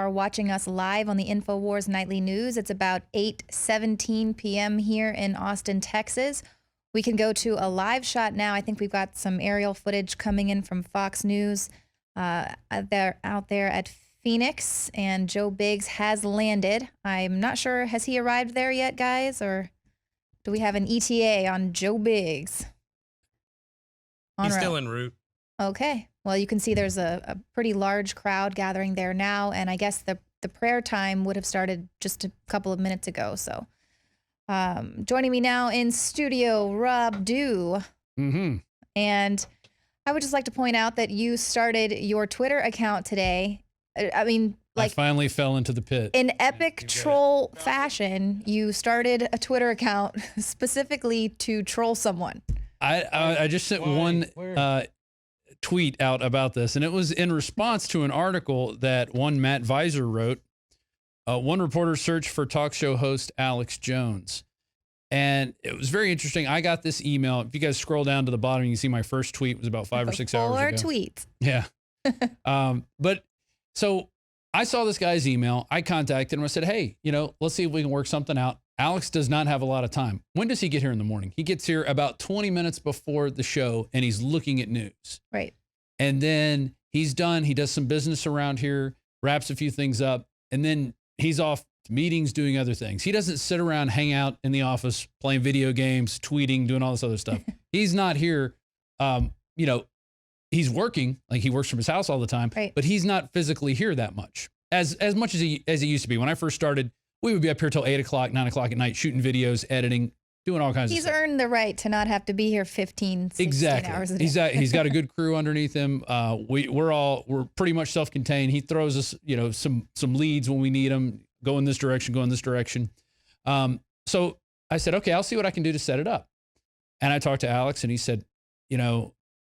are watching us live on the InfoWars Nightly News. It's about 8:17 p.m. here in Austin, Texas. We can go to a live shot now. I think we've got some aerial footage coming in from Fox News they're out there at Phoenix, and Joe Biggs has landed. I'm not sure, has he arrived there yet, guys, or do we have an ETA on Joe Biggs? He's still en route. Okay. Well, you can see there's a pretty large crowd gathering there now, and I guess the prayer time would have started just a couple of minutes ago. So joining me now in studio, Rob Dew. And I would just like to point out that you started your Twitter account today. I mean, like, I finally fell into the pit. In epic troll fashion, you started a Twitter account specifically to troll someone. I just sent one tweet out about this, and it was in response to an article that one Matt Visor wrote. One reporter searched for talk show host Alex Jones. And it was very interesting. I got this email. If you guys scroll down to the bottom, you can see my first tweet was about 5 or 6 hours ago. 4 tweets. Yeah. But so I saw this guy's email. I contacted him. I said, hey, let's see if we can work something out. Alex does not have a lot of time. When does he get here in the morning? He gets here about 20 minutes before the show, and he's looking at news. Right. And then he's done. He does some business around here, wraps a few things up, and then he's off to meetings, doing other things. He doesn't sit around, hang out in the office, playing video games, tweeting, doing all this other stuff. He's not here. He's working, like he works from his house all the time, right, but he's not physically here that much, as much as he used to be. When I first started, we would be up here till 8 o'clock, 9 o'clock at night, shooting videos, editing, doing all kinds of stuff. He's earned the right to not have to be here 15, 16 hours a day. He's got a good crew underneath him. We're pretty much self-contained. He throws us, some leads when we need them. Go in this direction, go in this direction. So I said, okay, I'll see what I can do to set it up. And I talked to Alex, and he said,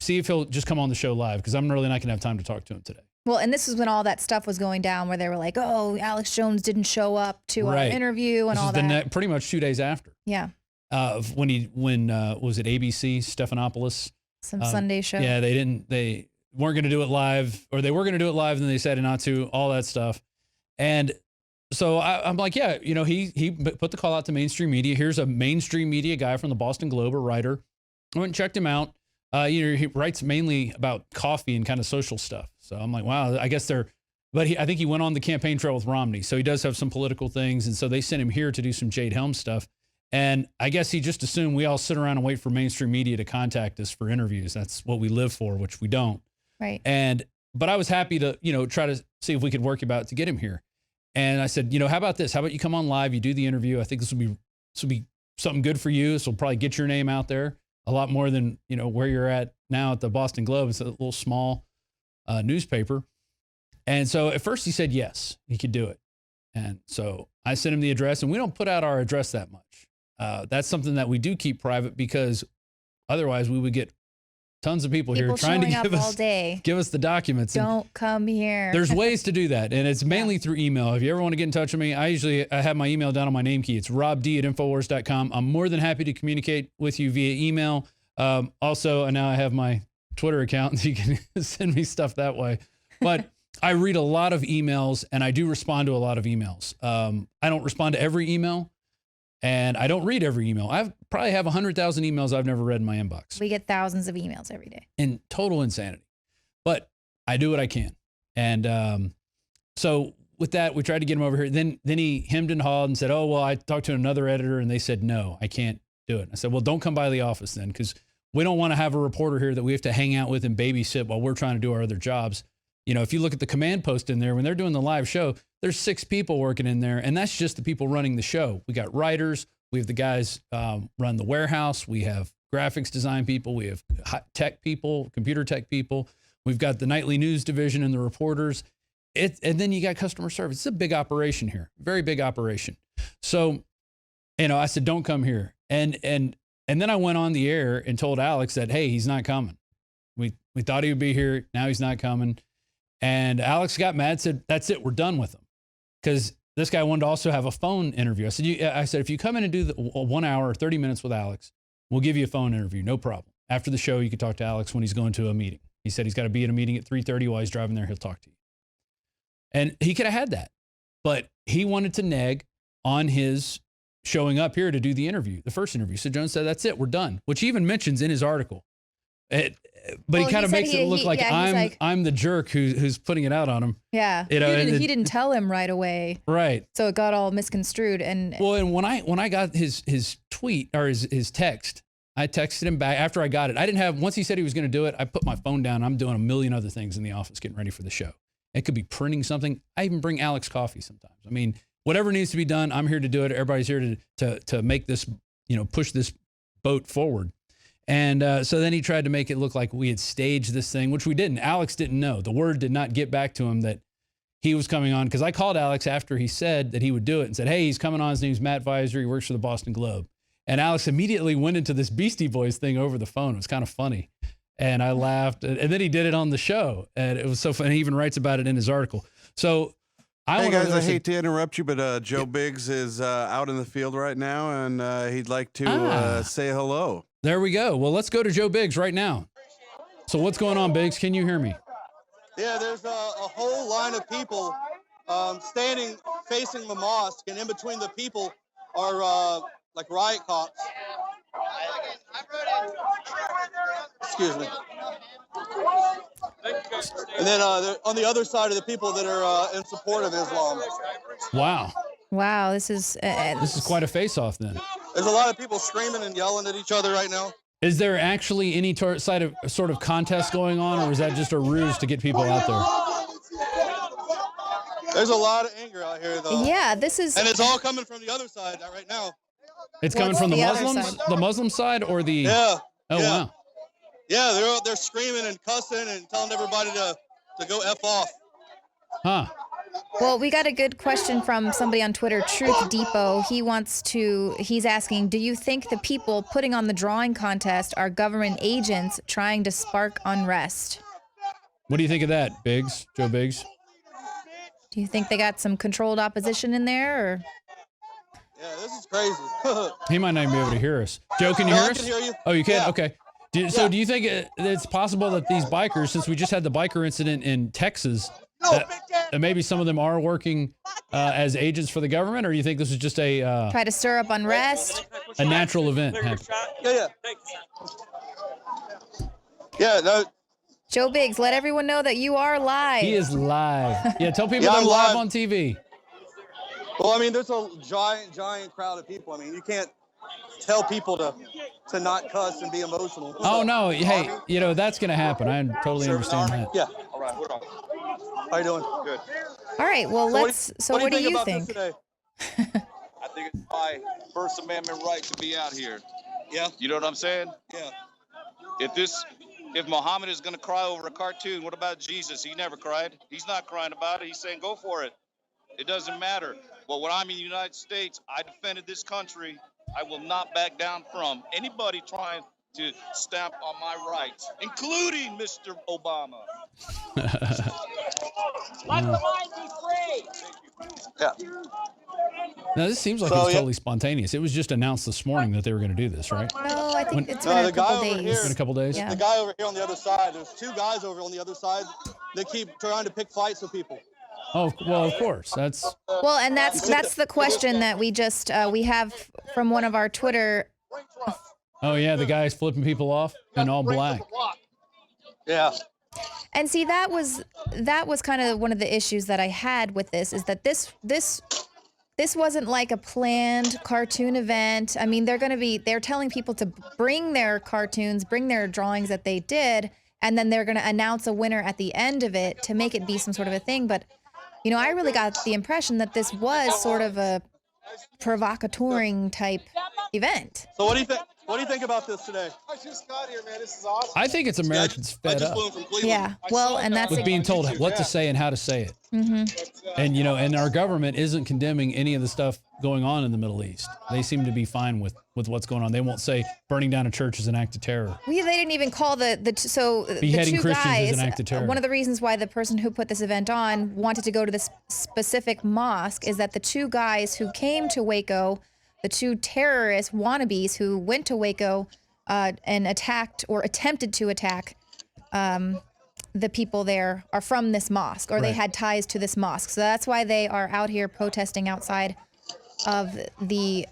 see if he'll just come on the show live, because I'm really not going to have time to talk to him today. Well, and this is when all that stuff was going down, where they were like, oh, Alex Jones didn't show up to our interview and all that. Pretty much 2 days after. Yeah. When was it ABC, Stephanopoulos? Some Sunday show. Yeah, they weren't going to do it live, or they were going to do it live, and then they decided not to, all that stuff. And so I'm like, yeah, he put the call out to mainstream media. Here's a mainstream media guy from the Boston Globe, a writer. I went and checked him out. He writes mainly about coffee and kind of social stuff. So I'm like, wow, I guess but I think he went on the campaign trail with Romney. So he does have some political things. And so they sent him here to do some Jade Helms stuff. And I guess he just assumed we all sit around and wait for mainstream media to contact us for interviews. That's what we live for, which we don't. Right. But I was happy to, try to see if we could work about to get him here. And I said, how about this? How about you come on live? You do the interview. I think this will be something good for you. This will probably get your name out there a lot more than, where you're at now at the Boston Globe. It's a little small newspaper. And so at first he said yes, he could do it. And so I sent him the address, and we don't put out our address that much. That's something that we do keep private, because otherwise we would get tons of people here trying to give us the documents. Don't come here. There's ways to do that, and it's mainly through email. If you ever want to get in touch with me, I have my email down on my name key. It's robd@infowars.com. I'm more than happy to communicate with you via email. Also, now I have my Twitter account, so you can send me stuff that way. But I read a lot of emails, and I do respond to a lot of emails. I don't respond to every email, and I don't read every email. I probably have 100,000 emails I've never read in my inbox. We get thousands of emails every day. In total insanity. But I do what I can. And so with that, we tried to get him over here. Then he hemmed and hawed and said, oh, well, I talked to another editor, and they said, no, I can't do it. I said, well, don't come by the office then, because we don't want to have a reporter here that we have to hang out with and babysit while we're trying to do our other jobs. If you look at the command post in there, when they're doing the live show, there's 6 people working in there, and that's just the people running the show. We got writers. We have the guys run the warehouse. We have graphics design people. We have tech people, computer tech people. We've got the nightly news division and the reporters. And then you got customer service. It's a big operation here, very big operation. So, I said, don't come here. And then I went on the air and told Alex that, hey, he's not coming. We thought he would be here. Now he's not coming. And Alex got mad, said, that's it, we're done with him. Because this guy wanted to also have a phone interview. I said, if you come in and do the 1 hour or 30 minutes with Alex, we'll give you a phone interview, no problem. After the show, you can talk to Alex when he's going to a meeting. He said he's got to be at a meeting at 3:30 while he's driving there. He'll talk to you. And he could have had that. but he wanted to neg on his showing up here to do the interview, the first interview. So Jones said, that's it, we're done, which he even mentions in his article. But he kind of makes it look like I'm the jerk who's putting it out on him. Yeah, you know, he didn't tell him right away, right? So it got all misconstrued. And when I got his tweet or his text, I texted him back after I got it. I didn't have once he said he was going to do it. I put my phone down. I'm doing a million other things in the office, getting ready for the show. It could be printing something. I even bring Alex coffee sometimes. I mean, whatever needs to be done, I'm here to do it. Everybody's here to make this, push this boat forward. And so then he tried to make it look like we had staged this thing, which we didn't. Alex didn't know. The word did not get back to him that he was coming on, because I called Alex after he said that he would do it and said, hey, he's coming on. His name's Matt Visor. He works for the Boston Globe. And Alex immediately went into this Beastie Boys thing over the phone. It was kind of funny. And I laughed. And then he did it on the show. And it was so funny. He even writes about it in his article. So hey guys, I hate to interrupt you, but Joe Biggs is out in the field right now, and he'd like to say hello. There we go. Well, let's go to Joe Biggs right now. So what's going on, Biggs? Can you hear me? Yeah, there's a whole line of people standing facing the mosque, and in between the people are like riot cops. Excuse me. And then on the other side of the people that are in support of Islam. Wow, this is quite a face-off then. There's a lot of people screaming and yelling at each other right now. Is there actually any sort of contest going on, or is that just a ruse to get people out there? There's a lot of anger out here, though. Yeah, this is... And it's all coming from the other side right now. It's coming from the Muslims? The Muslim side or the... Yeah. Oh, yeah. Wow. Yeah, they're screaming and cussing and telling everybody to go F off. Huh. Well, we got a good question from somebody on Twitter, Truth Depot. He's asking, do you think the people putting on the drawing contest are government agents trying to spark unrest? What do you think of that, Biggs? Joe Biggs? Do you think they got some controlled opposition in there? Or? Yeah, this is crazy. He might not even be able to hear us. Joe, can you hear us? I can hear you. Oh, you can? Yeah. Okay. So do you think it's possible that these bikers, since we just had the biker incident in Texas, that maybe some of them are working as agents for the government, or do you think this is just a... try to stir up unrest? A natural event. Yeah, no. Joe Biggs, let everyone know that you are live. He is live. Yeah, tell people they're live on TV. Well, I mean, there's a giant crowd of people. I mean, you can't tell people to not cuss and be emotional. Oh, no. Hey, that's going to happen. I totally understand that. Yeah. All right, hold on. How you doing? Good. All right, well, what do you think? I think it's my First Amendment right to be out here. Yeah. You know what I'm saying? Yeah. If Muhammad is going to cry over a cartoon, what about Jesus? He never cried. He's not crying about it. He's saying, go for it. It doesn't matter. But when I'm in the United States, I defended this country. I will not back down from anybody trying to stamp on my rights, including Mr. Obama. Let the mind be free. Yeah. Now, this seems like it was totally spontaneous. It was just announced this morning that they were going to do this, right? No, I think it's been a couple days. It's been a couple days? Yeah. The guy over here on the other side, there's two guys over on the other side that keep trying to pick fights with people. Oh, well, of course. That's... Well, and that's the question that we just, we have from one of our Twitter. Oh, yeah, the guy's flipping people off in all black. Yeah. And see, that was kind of one of the issues that I had with this, is that this wasn't like a planned cartoon event. I mean, they're telling people to bring their cartoons, bring their drawings that they did, and then they're going to announce a winner at the end of it to make it be some sort of a thing. But, I really got the impression that this was sort of a provocateuring type event. So what do you think? What do you think about this today? I just got here, man. This is awesome. I think it's Americans fed up Yeah, well, and that's with being told what to say and how to say it. Mm-hmm. And, and our government isn't condemning any of the stuff going on in the Middle East. They seem to be fine with what's going on. They won't say burning down a church is an act of terror. They didn't even call beheading the two Christians guys, is an act of terror. One of the reasons why the person who put this event on wanted to go to this specific mosque is that the two guys who came to Waco, the two terrorist wannabes who went to Waco and attacked or attempted to attack the people there are from this mosque, or they Right. had ties to this mosque. So that's why they are out here protesting outside of the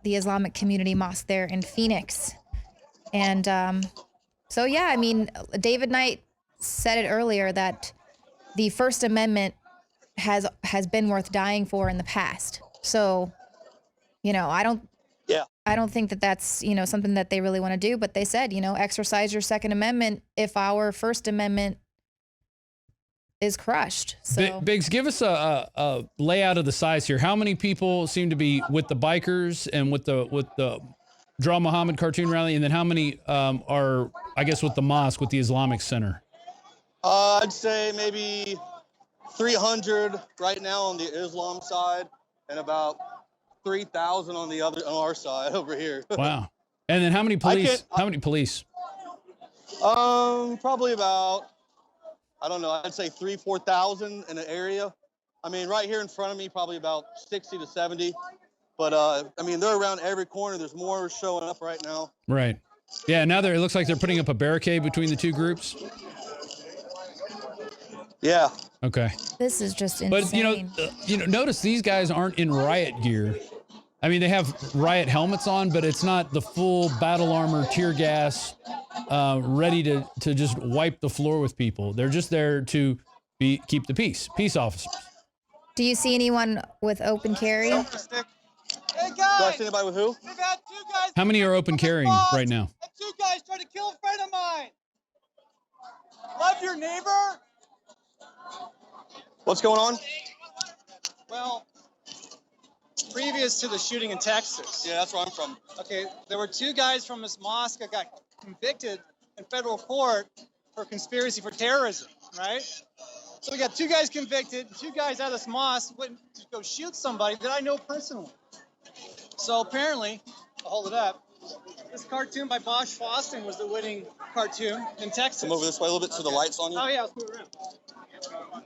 Islamic Community Mosque there in Phoenix. And so, yeah, I mean, David Knight said it earlier that the First Amendment has been worth dying for in the past. So, you know, I don't think that that's, you know, something that they really want to do, but they said, you know, exercise your Second Amendment if our First Amendment is crushed. So Biggs, give us a layout of the size here. How many people seem to be with the bikers and with the Draw Muhammad cartoon rally, and then how many are, I guess, with the mosque, with the Islamic Center? I'd say maybe 300 right now on the Islam side, and about 3,000 on our side over here. Wow. And then how many police? Probably about, I don't know, I'd say 4,000 in the area. I mean, right here in front of me, probably about 60 to 70. But I mean, they're around every corner. There's more showing up right now. Right. Yeah. Now it looks like they're putting up a barricade between the two groups. Yeah. Okay. this is just insane. But notice these guys aren't in riot gear. I mean, they have riot helmets on, but it's not the full battle armor, tear gas, ready to just wipe the floor with people. They're just there to keep the peace. Peace officers. Do you see anyone with open carry? Hey Hey Do I guys, see anybody with who? we've had two guys. How many are open carrying right now? And two guys tried to kill a friend of mine. Love your neighbor. What's going on? Well, previous to the shooting in Texas, Yeah, that's where I'm from. okay, there were two guys from this mosque that got convicted in federal court for conspiracy for terrorism, right? So we got two guys convicted, two guys out of this mosque went to go shoot somebody that I know personally. So apparently, I'll hold it up, this cartoon by Jyllands-Posten was the winning cartoon in Texas. Come over this way a little bit so the light's on you. Oh yeah, let's move around.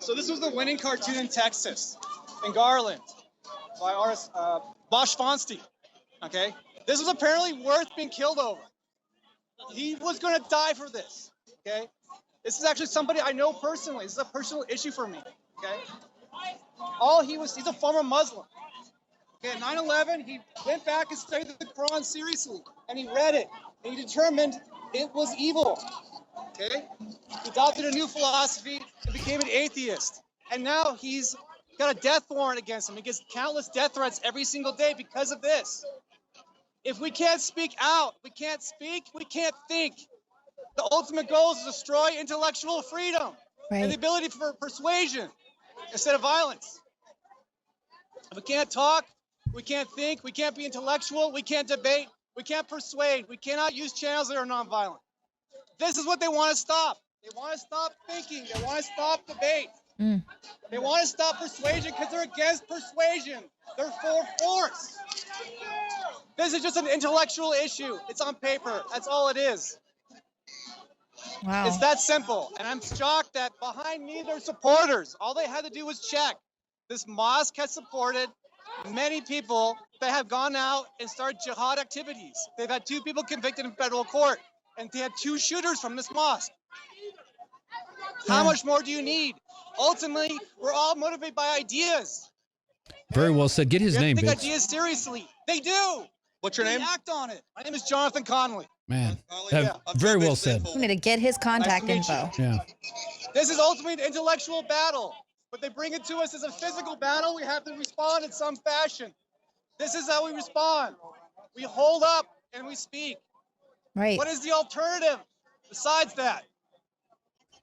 So this was the winning cartoon in Texas, in Garland, by artist Jyllands-Posten. Okay, this was apparently worth being killed over. He was going to die for this. Okay, this is actually somebody I know personally. This is a personal issue for me. Okay, he's a former Muslim. Okay, at 9/11, he went back and studied the Quran seriously, and he read it, and he determined it was evil. Okay, he adopted a new philosophy and became an atheist, and now he's got a death warrant against him. He gets countless death threats every single day because of this. If we can't speak out, we can't speak, we can't think. The ultimate goal is to destroy intellectual freedom and the ability for persuasion instead of violence. If we can't talk, we can't think, we can't be intellectual, we can't debate, we can't persuade, we cannot use channels that are nonviolent. This is what they want to stop. They want to stop thinking. They want to stop debate. They want to stop persuasion because they're against persuasion. They're for force. This is just an intellectual issue. It's on paper. That's all it is. Wow. It's that simple. And I'm shocked that behind me, there's supporters. All they had to do was check. This mosque has supported many people that have gone out and started jihad activities. They've had two people convicted in federal court, and they had two shooters from this mosque. How much more do you need? Ultimately, we're all motivated by ideas. Very well said. Get his You have name, to take Biggs. ideas seriously. They do. What's your They name? act on it. My name is Jonathan Conley. Man, Yeah, I'm very Joe well Biggs' said. info. I'm going to get his contact Nice to meet info. Yeah. This is ultimately an intellectual battle, but they bring it to us as a physical battle. We have to respond in some fashion. This is how we respond. We hold up and we speak. Right. What is the alternative besides that?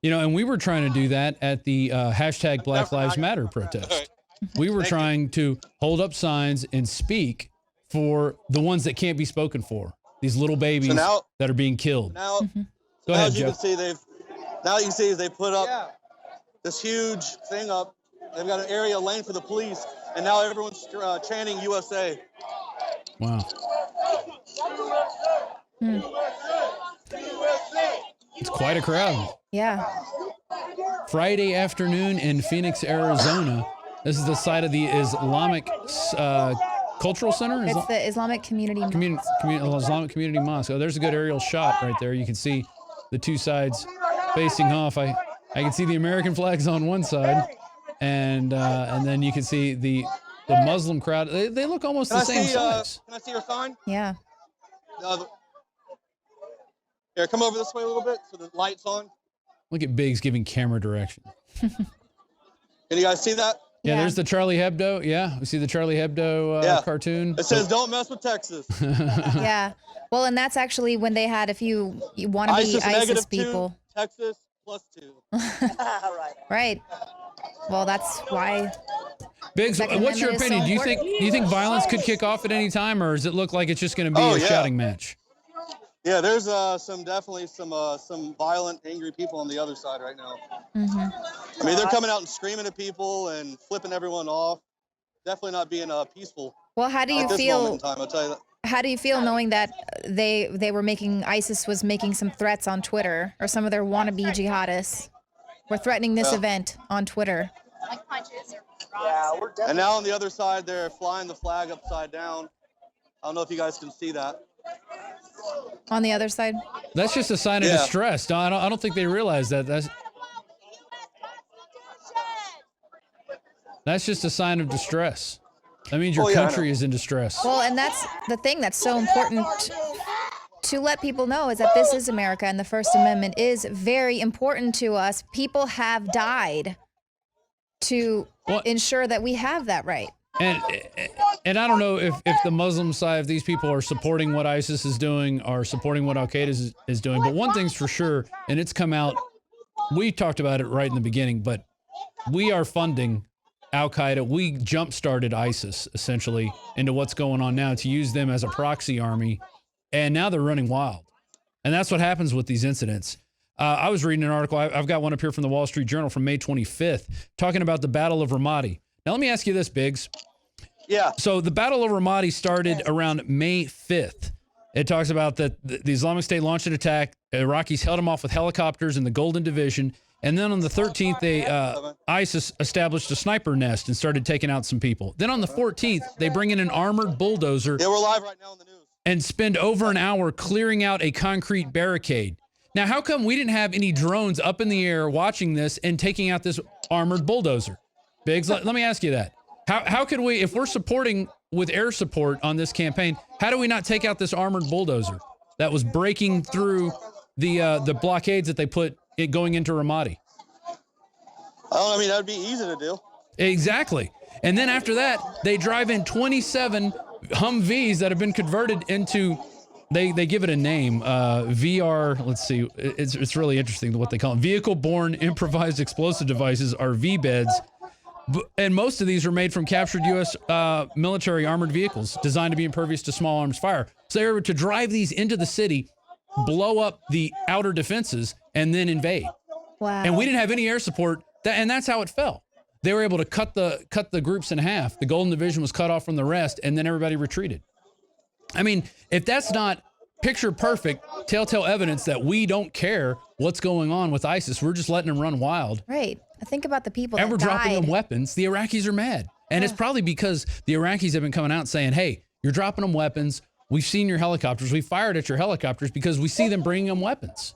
And we were trying to do that at the hashtag Black Lives Matter protest. We were trying to hold up signs and speak for the ones that can't be spoken for. These little babies that are being killed. Now, Go ahead, as you Joe. can see, they put up this huge thing up. They've got an area lane for the police, and now everyone's chanting USA. Wow. It's quite a crowd. Yeah. Friday afternoon in Phoenix, Arizona. This is the site of the Islamic Cultural Center? It's the Islamic Community Mosque. Islamic Community Mosque. Oh, there's a good aerial shot right there. You can see the two sides facing off. I can see the American flags on one side, and then you can see the Muslim crowd. They look almost the same size. Can I see your sign? Yeah. Here, come over this way a little bit so the light's on. Look at Biggs giving camera direction. Can you guys see that? Yeah, there's the Charlie Hebdo. Yeah, we see the Charlie Hebdo cartoon. It says, "Don't mess with Texas." Yeah. Well, and that's actually when they had, if you want to be ISIS people. 2, Texas +2. Right. Well, that's why. Biggs, what's your opinion? Do you think violence could kick off at any time, or does it look like it's just going to be a shouting match? Yeah, there's definitely some violent, angry people on the other side right now. Mm-hmm. I mean, they're coming out and screaming at people and flipping everyone off. Definitely not being peaceful. Well, how do you at this feel? Moment in time, I'll tell you that. How do you feel knowing that ISIS was making some threats on Twitter, or some of their wannabe jihadists were threatening this event on Twitter? And now on the other side, they're flying the flag upside down. I don't know if you guys can see that. On the other side? That's just a sign of distress. I don't think they realize that. That's just a sign of distress. That means your country is in distress. Well, and that's the thing that's so important to let people know, is that this is America, and the First Amendment is very important to us. People have died to ensure that we have that right. And I don't know if the Muslim side, if these people are supporting what ISIS is doing or supporting what Al-Qaeda is doing, but one thing's for sure, and it's come out, we talked about it right in the beginning, but we are funding Al-Qaeda. We jump-started ISIS, essentially, into what's going on now to use them as a proxy army, and now they're running wild. And that's what happens with these incidents. I was reading an article, I've got one up here from the Wall Street Journal from May 25th, talking about the Battle of Ramadi. Now, let me ask you this, Biggs. Yeah. So the Battle of Ramadi started around May 5th. It talks about that the Islamic State launched an attack. Iraqis held them off with helicopters in the Golden Division. And then on the 13th, ISIS established a sniper nest and started taking out some people. Then on the 14th, they bring in an armored bulldozer. Yeah, we're live right now on the news. And spend over an hour clearing out a concrete barricade. Now, how come we didn't have any drones up in the air watching this and taking out this armored bulldozer? Biggs, let me ask you that. How could we, if we're supporting with air support on this campaign, how do we not take out this armored bulldozer that was breaking through the blockades that they put going into Ramadi? I mean, that would be easy to do. Exactly. And then after that, they drive in 27 Humvees that have been converted into, they give it a name, VR, let's see, it's really interesting what they call them. Vehicle-borne improvised explosive devices, or VBEDs. And most of these are made from captured U.S. Military armored vehicles designed to be impervious to small arms fire. So they were to drive these into the city, blow up the outer defenses, and then invade. Wow. And we didn't have any air support, and that's how it fell. They were able to cut the groups in half. The Golden Division was cut off from the rest, and then everybody retreated. I mean, if that's not picture perfect, telltale evidence that we don't care what's going on with ISIS, we're just letting them run wild. Right. Think about the people and that we're dropping died. them weapons. The Iraqis are mad. And it's probably because the Iraqis have been coming out saying, hey, you're dropping them weapons. We've seen your helicopters. We fired at your helicopters because we see them bringing them weapons.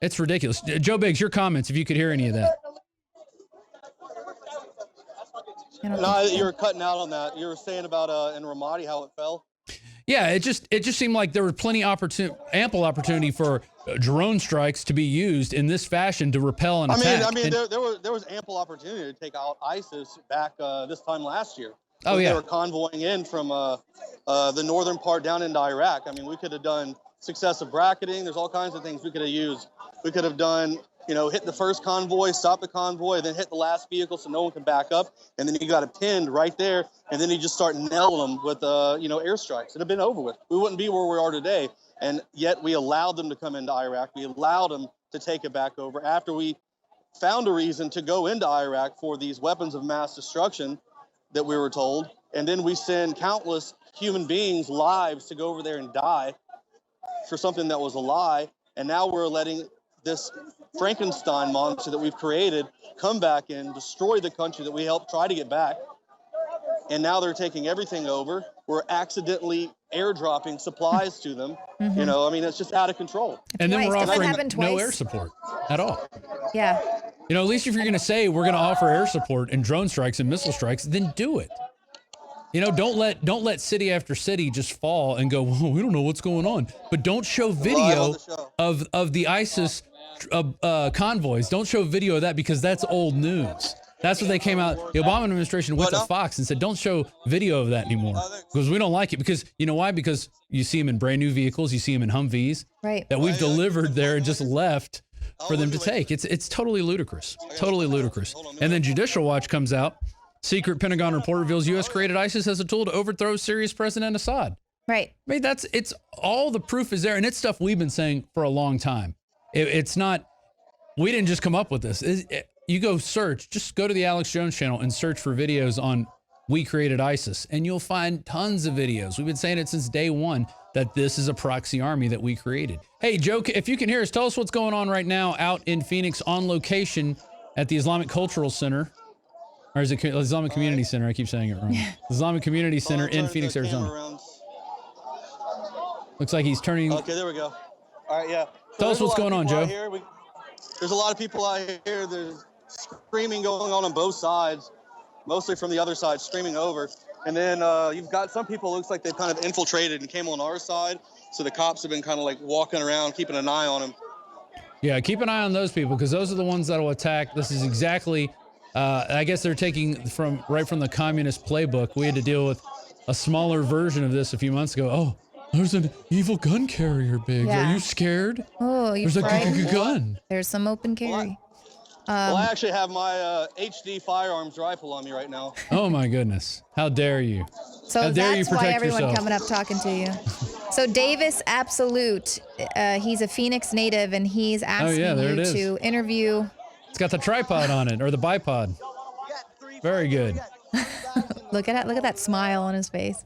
It's ridiculous. Joe Biggs, your comments, if you could hear any of that. No, you were cutting out on that. You were saying about in Ramadi how it fell. Yeah, it just seemed like there was ample opportunity for drone strikes to be used in this fashion to repel an attack. I mean, there was ample opportunity to take out ISIS back this time last year. Oh yeah, they were convoying in from the northern part down into Iraq. I mean, we could have done successive bracketing. There's all kinds of things we could have used. We could have done, hit the first convoy, stop the convoy, then hit the last vehicle so no one can back up, and then you got it pinned right there, and then you just start nailing them with, airstrikes. It'd have been over with. We wouldn't be where we are today, and yet we allowed them to come into Iraq. We allowed them to take it back over after we found a reason to go into Iraq for these weapons of mass destruction that we were told, and then we send countless human beings' lives to go over there and die for something that was a lie, and now we're letting this Frankenstein monster that we've created come back and destroy the country that we helped try to get back. And now they're taking everything over. We're accidentally airdropping supplies to them. You know, I mean, it's just out of control. And then we're Twice. Does that offering happen no twice? air support at all. Yeah. You know, at least if you're going to say we're going to offer air support and drone strikes and missile strikes, then do it. You know, don't let city after city just fall and go, well, we don't know what's going on. But don't show video of the ISIS convoys. Don't show video of that, because that's old news. That's what they came out. The Obama administration went to Fox and said, don't show video of that anymore, because we don't like it. Because you know why? Because you see them in brand new vehicles. You see them in Humvees that we've delivered there and just left for them to take. It's totally ludicrous. Totally ludicrous. And then Judicial Watch comes out. Secret Pentagon report reveals U.S. created ISIS as a tool to overthrow Syria's President Assad. Right. I mean, it's all the proof is there, and it's stuff we've been saying for a long time. It's not, we didn't just come up with this. You go search, just go to the Alex Jones channel and search for videos on We Created ISIS, and you'll find tons of videos. We've been saying it since day one that this is a proxy army that we created. Hey, Joe, if you can hear us, tell us what's going on right now out in Phoenix on location at the Islamic Cultural Center. Or is it Islamic Community Center? I keep saying it wrong. Islamic Community Center in Phoenix, Arizona. Looks like he's turning. Okay, there we go. All right, yeah. Tell us what's going on, Joe. There's a lot of people out here. There's screaming going on both sides, mostly from the other side, screaming over. And then you've got some people, looks like they've kind of infiltrated and came on our side. So the cops have been kind of like walking around, keeping an eye on them. Yeah, keep an eye on those people, because those are the ones that will attack. This is exactly... I guess they're taking right from the communist playbook. We had to deal with a smaller version of this a few months ago. Oh, there's an evil gun carrier, Biggs. Yeah. Are you scared? Oh, you're There's a gun. There's some open carry. Well, I actually have my HD firearms rifle on me right now. Oh my goodness! How dare you? So How dare you that's why protect everyone yourself. coming up talking to you. So Davis Absolute, he's a Phoenix native, and he's asking you to interview. It's got the tripod on it, or the bipod. Very good. Look at that smile on his face.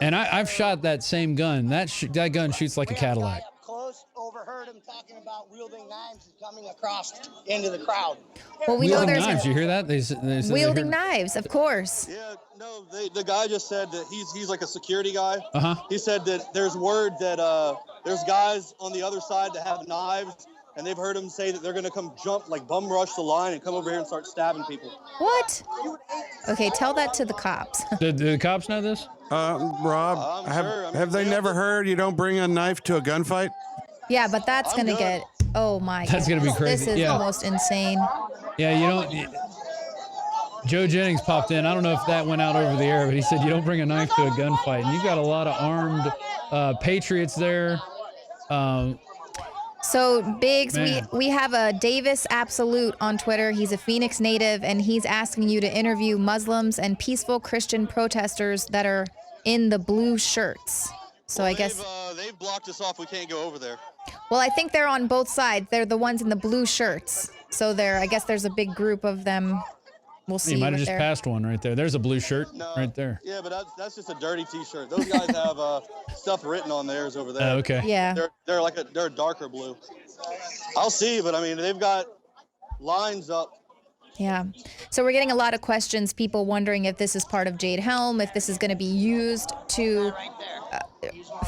And I've shot that same gun. That gun shoots like a Cadillac. Close, overheard him talking about wielding knives and coming across into the crowd. Well, we know there's knives. You hear that? They said wielding knives, of course. Yeah, no, the guy just said that he's like a security guy. Uh-huh. He said that there's word that there's guys on the other sid that have knives, and they've heard him say that they're going to come bum rush the line and come over here and start stabbing people. What? Okay, tell that to the cops. Did the cops know this? Rob, sure. have they never heard you don't bring a knife to a gunfight? Yeah, but that's going to get, oh my God. That's going to be crazy. This is the most insane. Yeah, you don't. Joe Jennings popped in. I don't know if that went out over the air, but he said you don't bring a knife to a gunfight. And you've got a lot of armed patriots there. So, Biggs, we have a Davis Absolute on Twitter. He's a Phoenix native, and he's asking you to interview Muslims and peaceful Christian protesters that are in the blue shirts. So I guess they've blocked us off. We can't go over there. Well, I think they're on both sides. They're the ones in the blue shirts. So I guess there's a big group of them. We'll see. You might have just passed one right there. There's a blue shirt right there. Yeah, but that's just a dirty T-shirt. Those guys have stuff written on theirs over there. Oh, okay. Yeah. They're a darker blue. I'll see, but I mean they've got lines up. Yeah. So we're getting a lot of questions, people wondering if this is part of Jade Helm, if this is going to be used to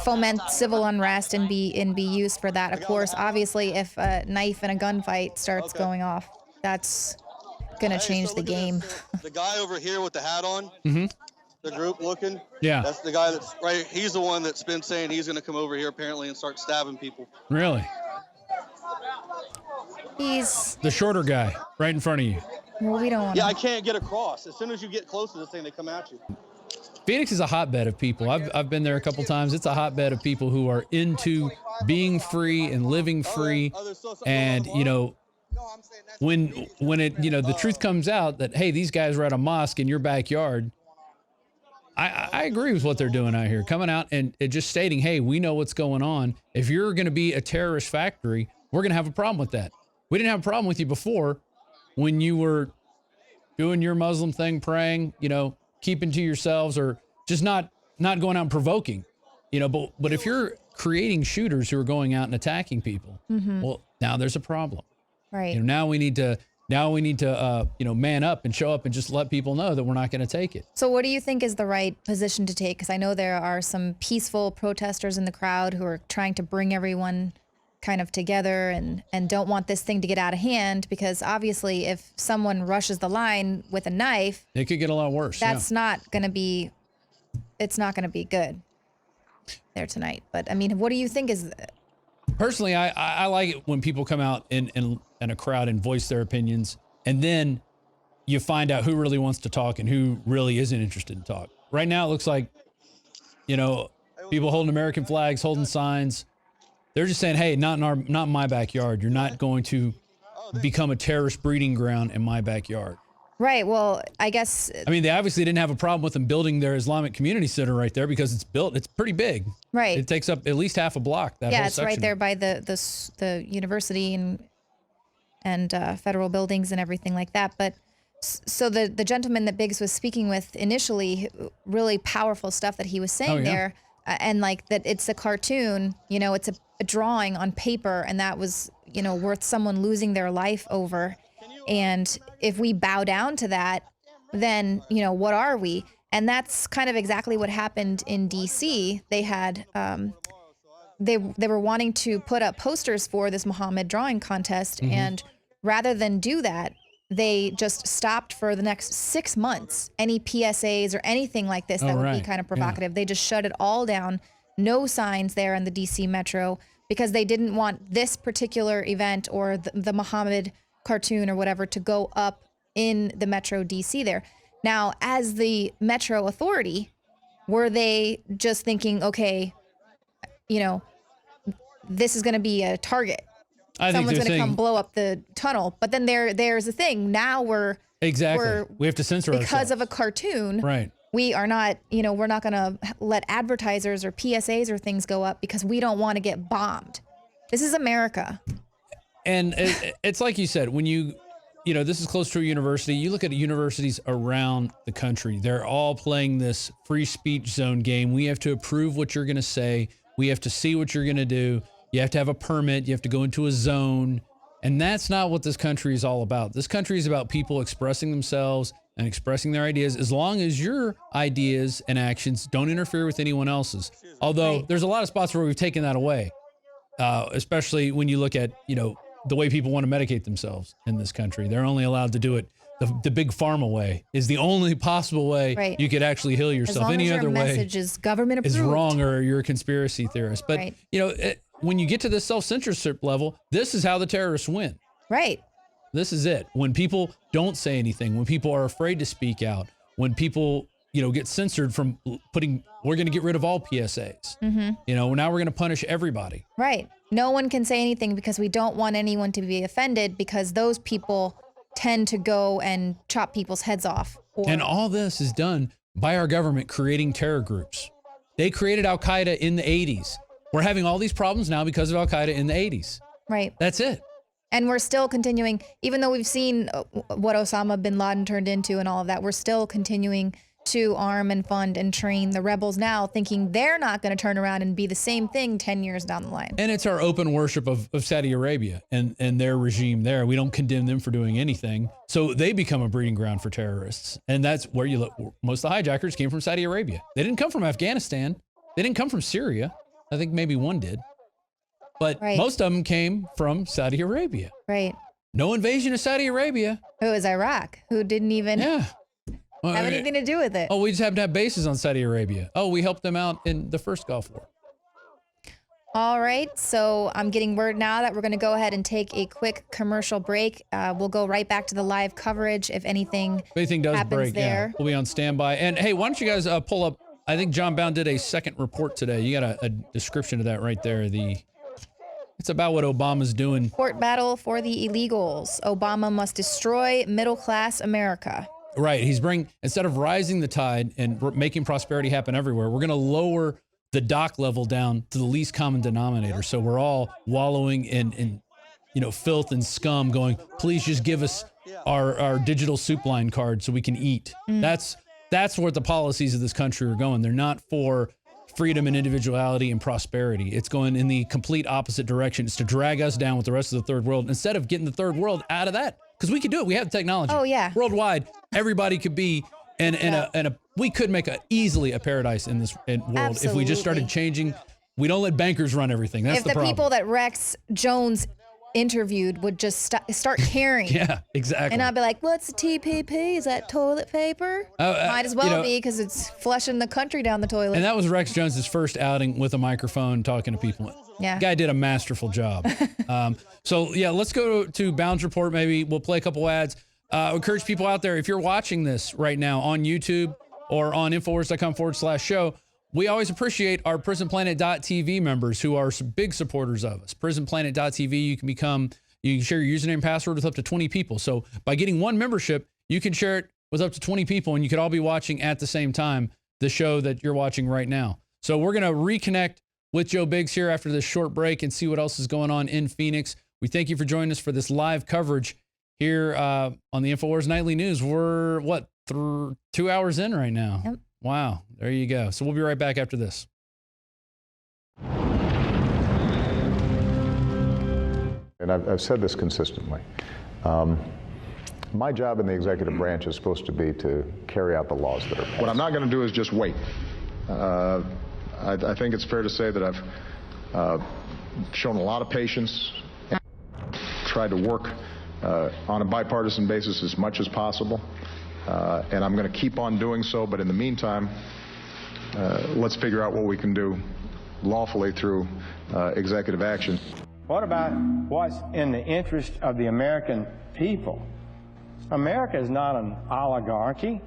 foment civil unrest and be used for that. Of course, obviously, if a knife and a gunfight starts going off, that's going to change the game. The guy over here with the hat on, the group looking, yeah, that's the guy that's right. He's the one that's been saying he's going to come over here apparently and start stabbing people. Really? He's the shorter guy right in front of you. Well, we don't want Yeah, I can't get across. As soon as you get close to this thing, they come at you. Phoenix is a hotbed of people. I've been there a couple times. It's a hotbed of people who are into being free and living free. And, you know, when it, you know, the truth comes out that, hey, these guys were at a mosque in your backyard, I agree with what they're doing out here. Coming out and just stating, hey, we know what's going on. If you're going to be a terrorist factory, we're going to have a problem with that. We didn't have a problem with you before when you were doing your Muslim thing, praying, you know, keeping to yourselves, or just not going out and provoking, you know, but if you're creating shooters who are going out and attacking people, well, now there's a problem. Right. You know, now we need to Now we need to, man up and show up and just let people know that we're not going to take it. So what do you think is the right position to take? Because I know there are some peaceful protesters in the crowd who are trying to bring everyone kind of together and don't want this thing to get out of hand, because obviously if someone rushes the line with a knife, it could get a lot worse. That's not going to be, it's not going to be good there tonight. But I mean, what do you think is... Personally, I like it when people come out in a crowd and voice their opinions, and then you find out who really wants to talk and who really isn't interested in talk. Right now, it looks like, people holding American flags, holding signs. They're just saying, hey, not in my backyard. You're not going to become a terrorist breeding ground in my backyard. Right. Well, I guess. I mean, they obviously didn't have a problem with them building their Islamic Community Center right there because it's built. It's pretty big. Right. It takes up at least half a block. That whole it's section. Right there by the university and federal buildings and everything like that. But so the gentleman that Biggs was speaking with initially, really powerful stuff that he was saying there, and like that it's a cartoon. It's a drawing on paper, and that was worth someone losing their life over. And if we bow down to that, then, what are we? And that's kind of exactly what happened in D.C. They had, they were wanting to put up posters for this Muhammad drawing contest. Mm-hmm. And rather than do that, they just stopped for the next 6 months any PSAs or anything like this that would be kind of provocative. Yeah. They just shut it all down. No signs there in the D.C. Metro because they didn't want this particular event or the Muhammad cartoon or whatever to go up in the Metro DC there. Now, as the Metro Authority, were they just thinking, okay, this is going to be a target. Someone's going to come blow up the tunnel. But then there's a thing. Now we have to censor because ourselves. of a cartoon. Right. We are not, we're not going to let advertisers or PSAs or things go up because we don't want to get bombed. This is America. And it's like you said, when this is close to a university, you look at universities around the country, they're all playing this free speech zone game. We have to approve what you're going to say. We have to see what you're going to do. You have to have a permit. You have to go into a zone. And that's not what this country is all about. This country is about people expressing themselves and expressing their ideas, as long as your ideas and actions don't interfere with anyone else's. Although there's a lot of spots where we've taken that away, especially when you look at, the way people want to medicate themselves in this country. They're only allowed to do it. The big pharma way is the only possible way you could actually heal yourself. As long Any as other your way message is government approved. is wrong, or you're a conspiracy theorist. But when you get to this self-censorship level, this is how the terrorists win. Right. This is it. When people don't say anything, when people are afraid to speak out, when people get censored from we're going to get rid of all PSAs. Mm-hmm. Now we're going to punish everybody. Right. No one can say anything because we don't want anyone to be offended, because those people tend to go and chop people's heads off. And all this is done by our government creating terror groups. They created Al-Qaeda in the 80s. We're having all these problems now because of Al-Qaeda in the 80s. Right. That's it. And we're still continuing, even though we've seen what Osama bin Laden turned into and all of that, we're still continuing to arm and fund and train the rebels now, thinking they're not going to turn around and be the same thing 10 years down the line. And it's our open worship of Saudi Arabia and their regime there. We don't condemn them for doing anything. So they become a breeding ground for terrorists. And that's where you look. Most of the hijackers came from Saudi Arabia. They didn't come from Afghanistan. They didn't come from Syria. I think maybe one did. But most of them came from Saudi Arabia. Right. No invasion of Saudi Arabia. It was Iraq, who didn't even have anything to do with it. Oh, we just happen to have bases on Saudi Arabia. Oh, we helped them out in the first Gulf War. All right. So I'm getting word now that we're going to go ahead and take a quick commercial break. We'll go right back to the live coverage if anything does happens break there. Yeah, we'll be on standby. And hey, why don't you guys pull up? I think John Bound did a second report today. You got a description of that right there. It's about what Obama's doing. Court battle for the illegals. Obama must destroy middle-class America. Right. Instead of rising the tide and making prosperity happen everywhere, we're going to lower the dock level down to the least common denominator. So we're all wallowing in filth and scum, going, please just give us our digital soup line card so we can eat. That's where the policies of this country are going. They're not for freedom and individuality and prosperity. It's going in the complete opposite direction. It's to drag us down with the rest of the third world instead of getting the third world out of that because we could do it. We have the technology. Oh, yeah. Worldwide, everybody could be we could make easily a paradise in this world if we just started changing. We don't let bankers run everything. That's the problem. If the people that Rex Jones interviewed would just start caring. Yeah, exactly. And I'd be like, what's the TPP? Is that toilet paper? Might as well be, because it's flushing the country down the toilet. And that was Rex Jones's first outing with a microphone talking to people. Yeah. Guy did a masterful job. So, yeah, let's go to Bounds Report. Maybe we'll play a couple ads. I encourage people out there, if you're watching this right now on YouTube or on Infowars.com/show, we always appreciate our PrisonPlanet.tv members who are big supporters of us. PrisonPlanet.tv, you can share your username and password with up to 20 people. So by getting one membership, you can share it with up to 20 people, and you could all be watching at the same time the show that you're watching right now. So we're going to reconnect with Joe Biggs here after this short break and see what else is going on in Phoenix. We thank you for joining us for this live coverage here on the InfoWars Nightly News. We're, 2 hours in right now? Yep. Wow. There you go. So we'll be right back after this. And I've said this consistently. My job in the executive branch is supposed to be to carry out the laws that are passed. What I'm not going to do is just wait. I think it's fair to say that I've shown a lot of patience, and tried to work on a bipartisan basis as much as possible. And I'm going to keep on doing so, but in the meantime, let's figure out what we can do lawfully through executive action. What about what's in the interest of the American people? America is not an oligarchy.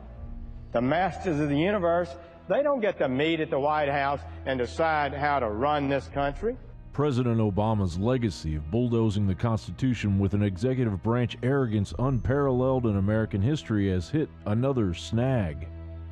The masters of the universe, they don't get to meet at the White House and decide how to run this country. President Obama's legacy of bulldozing the Constitution with an executive branch arrogance unparalleled in American history has hit another snag.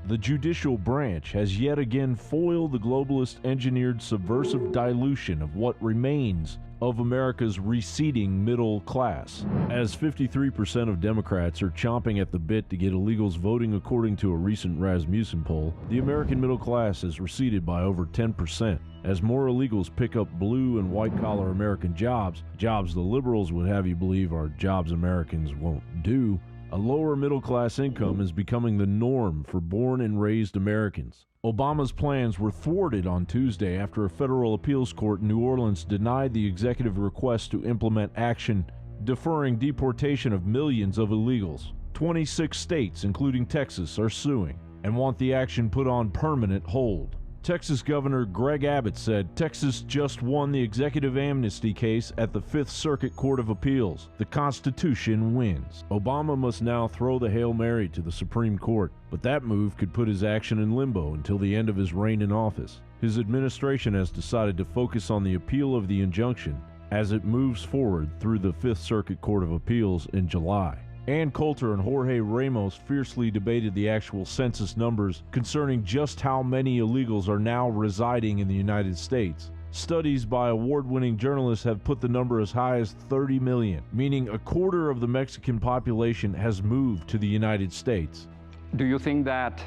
The judicial branch has yet again foiled the globalist-engineered subversive dilution of what remains of America's receding middle class. As 53% of Democrats are chomping at the bit to get illegals voting according to a recent Rasmussen poll, the American middle class has receded by over 10%. As more illegals pick up blue and white-collar American jobs the liberals would have you believe are jobs Americans won't do, a lower middle-class income is becoming the norm for born and raised Americans. Obama's plans were thwarted on Tuesday after a federal appeals court in New Orleans denied the executive request to implement action deferring deportation of millions of illegals. 26 states, including Texas, are suing and want the action put on permanent hold. Texas Governor Greg Abbott said Texas just won the executive amnesty case at the Fifth Circuit Court of Appeals. The Constitution wins. Obama must now throw the Hail Mary to the Supreme Court, but that move could put his action in limbo until the end of his reign in office. His administration has decided to focus on the appeal of the injunction as it moves forward through the Fifth Circuit Court of Appeals in July. Ann Coulter and Jorge Ramos fiercely debated the actual census numbers concerning just how many illegals are now residing in the United States. Studies by award-winning journalists have put the number as high as 30 million, meaning a quarter of the Mexican population has moved to the United States. Do you think that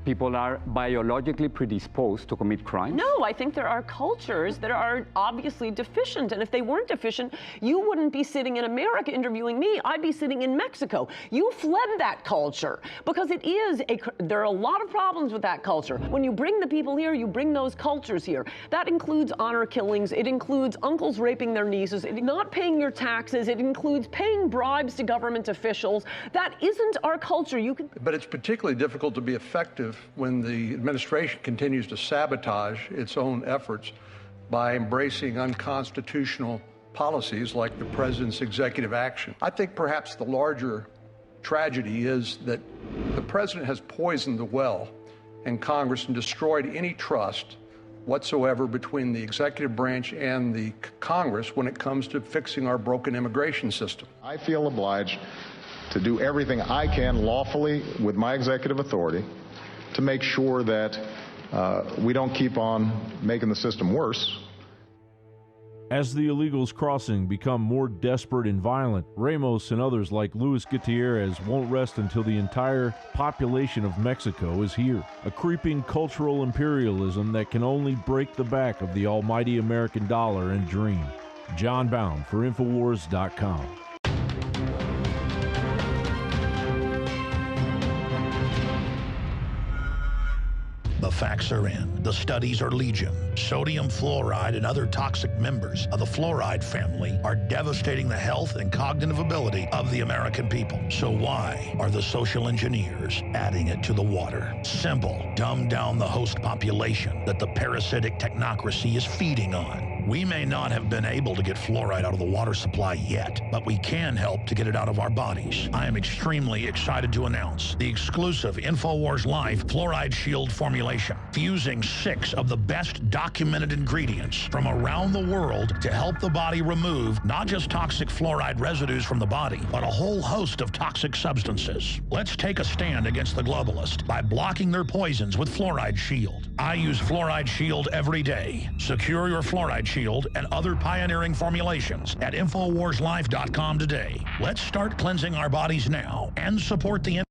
people are biologically predisposed to commit crimes? No, I think there are cultures that are obviously deficient, and if they weren't deficient, you wouldn't be sitting in America interviewing me. I'd be sitting in Mexico. You fled that culture because there are a lot of problems with that culture. When you bring the people here, you bring those cultures here. That includes honor killings. It includes uncles raping their nieces. Not paying your taxes. It includes paying bribes to government officials. That isn't our culture. But it's particularly difficult to be effective when the administration continues to sabotage its own efforts by embracing unconstitutional policies like the president's executive action. I think perhaps the larger tragedy is that the president has poisoned the well in Congress and destroyed any trust whatsoever between the executive branch and the Congress when it comes to fixing our broken immigration system. I feel obliged to do everything I can lawfully with my executive authority to make sure that we don't keep on making the system worse. As the illegals crossing become more desperate and violent, Ramos and others like Luis Gutierrez won't rest until the entire population of Mexico is here. A creeping cultural imperialism that can only break the back of the almighty American dollar and dream. John Bound for Infowars.com. facts are in. The studies are legion. Sodium fluoride and other toxic members of the fluoride family are devastating the health and cognitive ability of the American people. So why are the social engineers adding it to the water? Simple. Dumb down the host population that the parasitic technocracy is feeding on. We may not have been able to get fluoride out of the water supply yet, but we can help to get it out of our bodies. I am extremely excited to announce the exclusive InfoWars Life Fluoride Shield formulation, fusing 6 of the best documented ingredients from around the world to help the body remove not just toxic fluoride residues from the body, but a whole host of toxic substances. Let's take a stand against the globalists by blocking their poisons with Fluoride Shield. I use Fluoride Shield every day. Secure your Fluoride Shield and other pioneering formulations at InfoWarsLife.com today. Let's start cleansing our bodies now and support the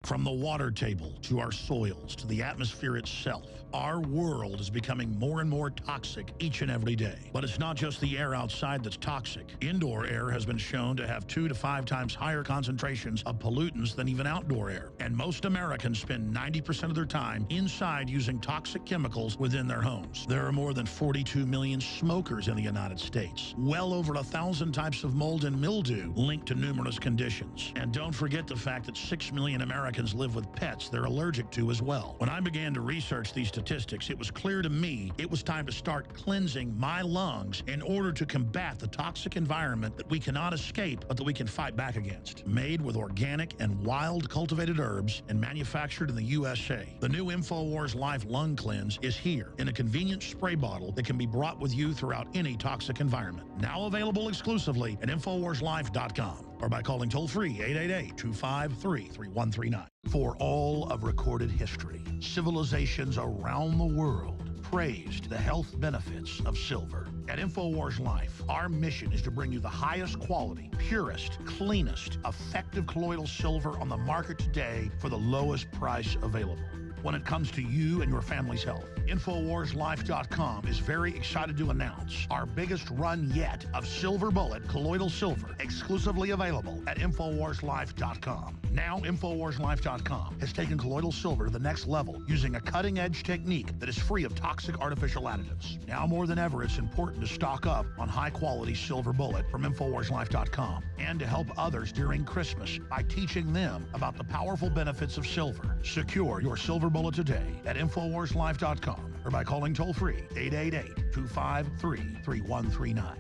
From the water table to our soils to the atmosphere itself, our world is becoming more and more toxic each and every day. But it's not just the air outside that's toxic. Indoor air has been shown to have 2 to 5 times higher concentrations of pollutants than even outdoor air. And most Americans spend 90% of their time inside using toxic chemicals within their homes. There are more than 42 million smokers in the United States. Well over 1,000 types of mold and mildew linked to numerous conditions. And don't forget the fact that 6 million Americans live with pets they're allergic to as well. When I began to research these statistics, it was clear to me it was time to start cleansing my lungs in order to combat the toxic environment that we cannot escape, but that we can fight back against. Made with organic and wild cultivated herbs and manufactured in the USA, the new InfoWars Life Lung Cleanse is here in a convenient spray bottle that can be brought with you throughout any toxic environment. Now available exclusively at InfoWarsLife.com or by calling toll-free 888-253-3139. For all of recorded history, civilizations around the world praised the health benefits of silver. At InfoWars Life, our mission is to bring you the highest quality, purest, cleanest, effective colloidal silver on the market today for the lowest price available. When it comes to you and your family's health, InfoWarsLife.com is very excited to announce our biggest run yet of Silver Bullet colloidal silver, exclusively available at InfoWarsLife.com. Now, InfoWarsLife.com has taken colloidal silver to the next level using a cutting-edge technique that is free of toxic artificial additives. Now more than ever, it's important to stock up on high-quality Silver Bullet from InfoWarsLife.com and to help others during Christmas by teaching them about the powerful benefits of silver. Secure your Silver Bullet today at InfoWarsLife.com or by calling toll-free 888-253-3139.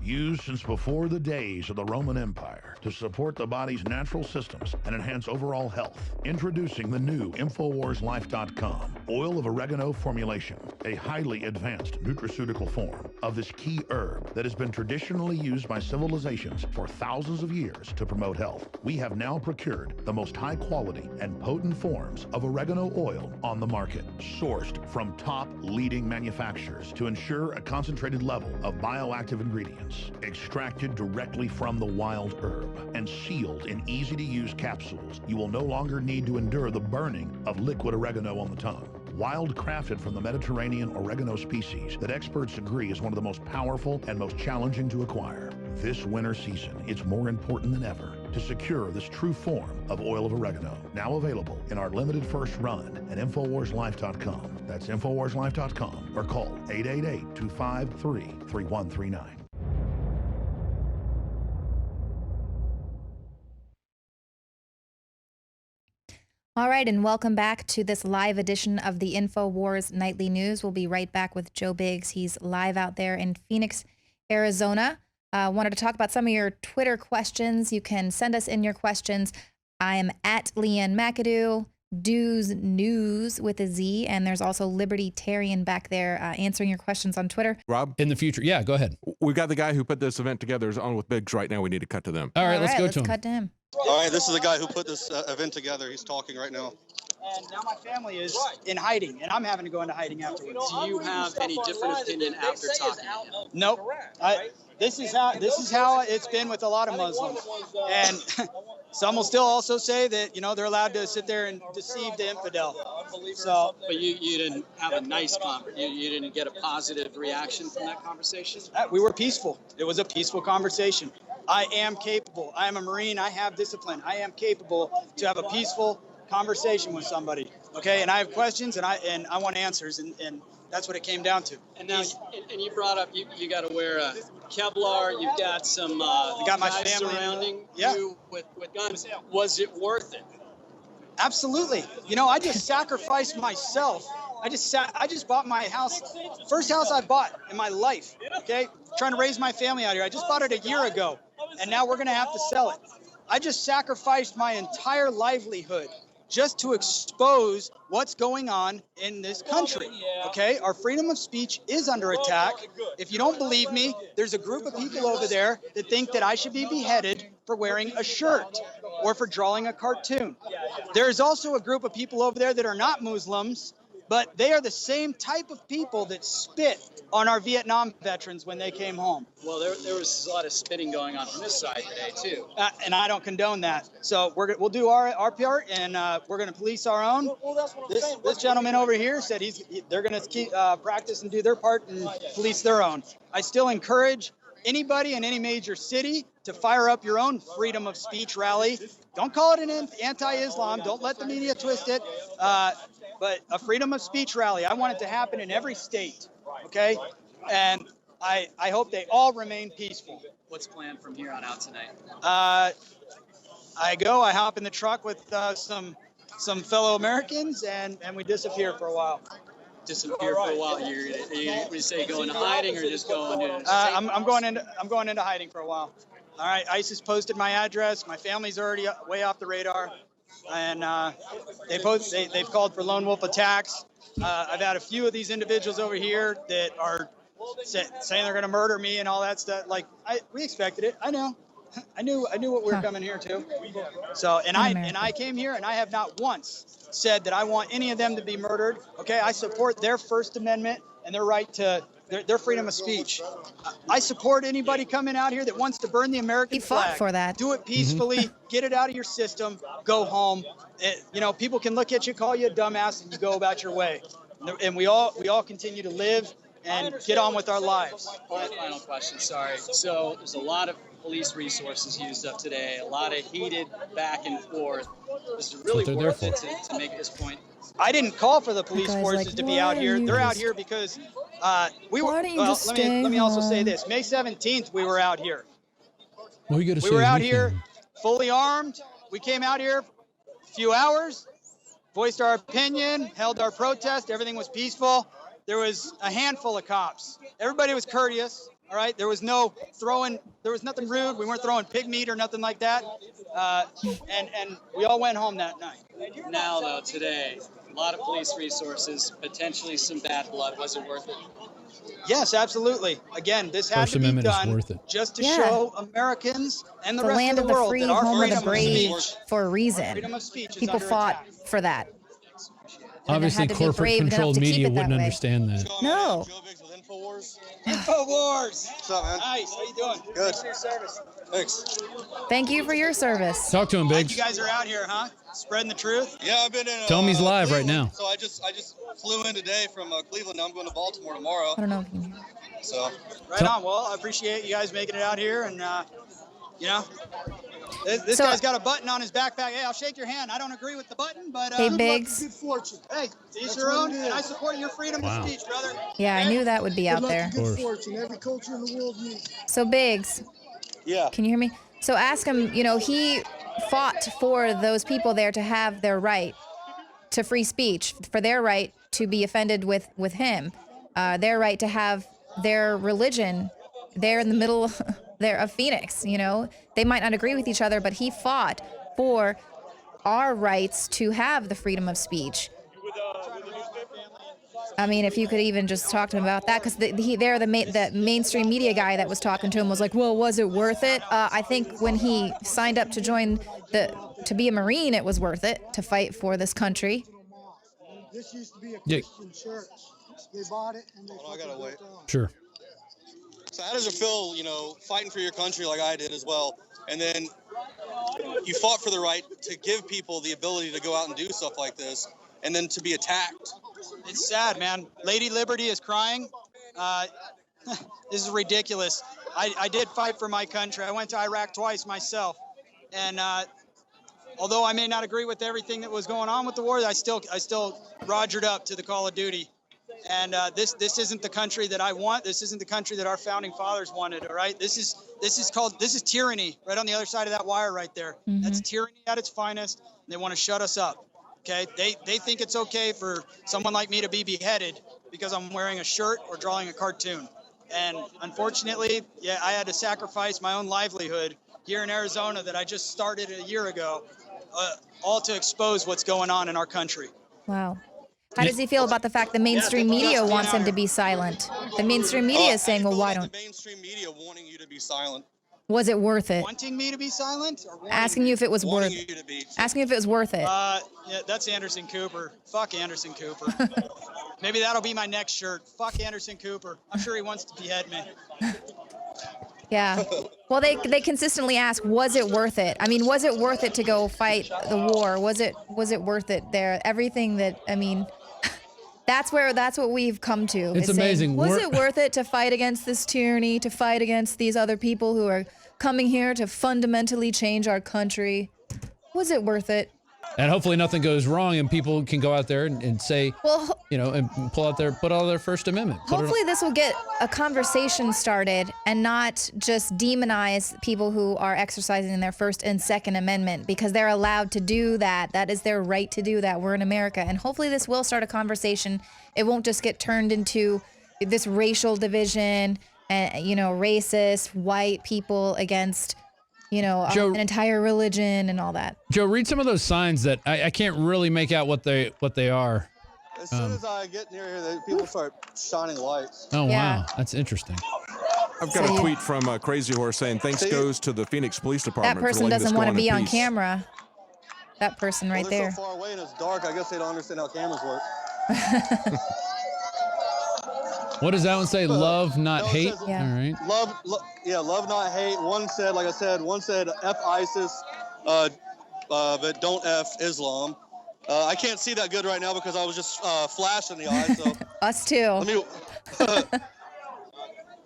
Used since before the days of the Roman Empire to support the body's natural systems and enhance overall health. Introducing the new InfoWarsLife.com oil of oregano formulation, a highly advanced nutraceutical form of this key herb that has been traditionally used by civilizations for thousands of years to promote health. We have now procured the most high quality and potent forms of oregano oil on the market, sourced from top leading manufacturers to ensure a concentrated level of bioactive ingredients. Extracted directly from the wild herb and sealed in easy-to-use capsules, you will no longer need to endure the burning of liquid oregano on the tongue. Wild crafted from the Mediterranean oregano species that experts agree is one of the most powerful and most challenging to acquire. This winter season, it's more important than ever to secure this true form of oil of oregano. Now available in our limited first run at InfoWarsLife.com. That's InfoWarsLife.com or call 888-253-3139. All right, and welcome back to this live edition of the InfoWars Nightly News. We'll be right back with Joe Biggs. He's live out there in Phoenix, Arizona. Wanted to talk about some of your Twitter questions. You can send us in your questions. I am at Leanne McAdoo, Do's News with a Z, and there's also Libertarian back there answering your questions on Twitter. Rob? In the future. Yeah, go ahead. We've got the guy who put this event together is on with Biggs right now. We need to cut to them. All right, let's go to him. Cut to him. All right, this is the guy who put this event together. He's talking right now. And now my family is in hiding, and I'm having to go into hiding afterwards. Do you have any different opinion after talking? Nope. This is how it's been with a lot of Muslims. And Some will still also say that, you know, they're allowed to sit there and deceive the infidel. So, but you didn't have a nice conversation. You didn't get a positive reaction from that conversation? We were peaceful. It was a peaceful conversation. I am capable. I am a Marine. I have discipline. I am capable to have a peaceful conversation with somebody. Okay, and I have questions, and I want answers, and that's what it came down to. And now, and you brought up you got to wear a Kevlar. You've got some got my guys family surrounding you with guns. Was it worth it? Absolutely. You know, I just sacrificed myself. I just bought my house, first house I bought in my life. Okay, trying to raise my family out here. I just bought it a year ago, and now we're gonna have to sell it. I just sacrificed my entire livelihood just to expose what's going on in this country, okay? Our freedom of speech is under attack. If you don't believe me, there's a group of people over there that think that I should be beheaded for wearing a shirt or for drawing a cartoon. There's also a group of people over there that are not Muslims, but they are the same type of people that spit on our Vietnam veterans when they came home. Well, there was a lot of spitting going on this side today, too. And I don't condone that. So we'll do our part, and we're going to police our own. This gentleman over here said they're going to keep practice and do their part and police their own. I still encourage anybody in any major city to fire up your own freedom of speech rally. Don't call it an anti-Islam. Don't let the media twist it. But a freedom of speech rally, I want it to happen in every state, okay? And I hope they all remain peaceful. What's planned from here on out tonight? I hop in the truck with some fellow Americans, and we disappear for a while. Disappear for a while. You say go into hiding or just go into? I'm going into hiding for a while. All right, ISIS posted my address. My family's already way off the radar. And they've called for lone wolf attacks. I've had a few of these individuals over here that are saying they're going to murder me and all that stuff. Like we expected it. I know. I knew what we were coming here to. So I came here and I have not once said that I want any of them to be murdered. Okay, I support their First Amendment and their right to their freedom of speech. I support anybody coming out here that wants to burn the American flag. He fought for that. Do it peacefully. Get it out of your system. Go home. People can look at you, call you a dumbass, and you go about your way. And we all continue to live and get on with our lives. Final question. Sorry. So there's a lot of police resources used up today. A lot of heated back and forth. Is it really worth it to make this point? I didn't call for the police forces to be out here. They're out here because we were. Well, let me also say this. May 17th, we were out here. Well, we were out here fully armed. We came out here a few hours, voiced our opinion, held our protest. Everything was peaceful. There was a handful of cops. Everybody was courteous. All right. There was no throwing. There was nothing rude. We weren't throwing pig meat or nothing like that. And we all went home that night. Now, though, today, a lot of police resources, potentially some bad blood. Was it worth it? Yes, absolutely. Again, this had to be done just to show Americans and the rest land of the world free, that our home of freedom the brave of speech, for a reason. People fought for that. Obviously, corporate-controlled media wouldn't understand that. No. InfoWars. What's up, man? Nice. How you doing? Good. Thanks for your service. Thanks. Thank you for your service. Talk to him, Biggs. You guys are out here, huh? Spreading the truth? Yeah, I've been in. Tell him he's live Cleveland. right now. So I just flew in today from Cleveland. Now I'm going to Baltimore tomorrow. I don't know if you can hear. So. Right on. Well, I appreciate you guys making it out here, and this guy's got a button on his backpack. Hey, I'll shake your hand. I don't agree with the button, but hey, Biggs. Good fortune. Hey, to each your own, and I support your freedom of speech, brother. Yeah, I knew that would be out there. Good fortune. Every culture in the world needs. So Biggs. Yeah. Can you hear me? So ask him. He fought for those people there to have their right to free speech, for their right to be offended with him, their right to have their religion there in the middle there of Phoenix. They might not agree with each other, but he fought for our rights to have the freedom of speech. I mean, if you could even just talk to him about that, because the mainstream media guy that was talking to him was like, well, was it worth it? I think when he signed up to join to be a Marine, it was worth it to fight for this country. This used to be a Christian church. They bought it and they gotta wait. Sure. So how does it feel, fighting for your country like I did as well, and then you fought for the right to give people the ability to go out and do stuff like this, and then to be attacked. It's sad, man. Lady Liberty is crying. This is ridiculous. I did fight for my country. I went to Iraq twice myself, and although I may not agree with everything that was going on with the war, I still rogered up to the call of duty. And this isn't the country that I want. This isn't the country that our founding fathers wanted. All right, this is tyranny. Right on the other side of that wire, right there. Mm-hmm. That's tyranny at its finest. They want to shut us up. Okay, they think it's okay for someone like me to be beheaded because I'm wearing a shirt or drawing a cartoon. And unfortunately, yeah, I had to sacrifice my own livelihood here in Arizona that I just started a year ago, all to expose what's going on in our country. Wow. How does he feel about the fact the mainstream media wants him to be silent? The mainstream media is saying, well, why don't... The mainstream media wanting you to be silent. Was it worth it? Wanting me to be silent? Or Asking you if it was worth you to be. Asking if it was worth it. Yeah, that's Anderson Cooper. Fuck Anderson Cooper. Maybe that'll be my next shirt. Fuck Anderson Cooper. I'm sure he wants to behead me. Yeah. Well, they consistently ask, was it worth it? I mean, was it worth it to go fight the war? Was it worth it there? Everything that, I mean, that's what we've come to. It's is amazing. Saying, was it worth it to fight against this tyranny, to fight against these other people who are coming here to fundamentally change our country? Was it worth it? And hopefully nothing goes wrong and people can go out there and say, well, and put out their First Amendment. Hopefully this will get a conversation started and not just demonize people who are exercising their First and Second Amendment, because they're allowed to do that. That is their right to do that. We're in America. And hopefully this will start a conversation. It won't just get turned into this racial division and, racist white people against Joe, an entire religion and all that. Joe, read some of those signs that I can't really make out what they are. As soon as I get near here, people start shining lights. Oh, yeah. Wow. That's interesting. I've got a tweet from Crazy Horse saying, thanks goes to the Phoenix Police Department. That person doesn't want to be on camera. That person right there. They're so far away and it's dark, I guess they don't understand how cameras work. What does that one say? Love, not hate? Says, All right. Love, not hate. One said, like I said, F ISIS, but don't F Islam. I can't see that good right now because I was just flashing the eye. So us too. Let me.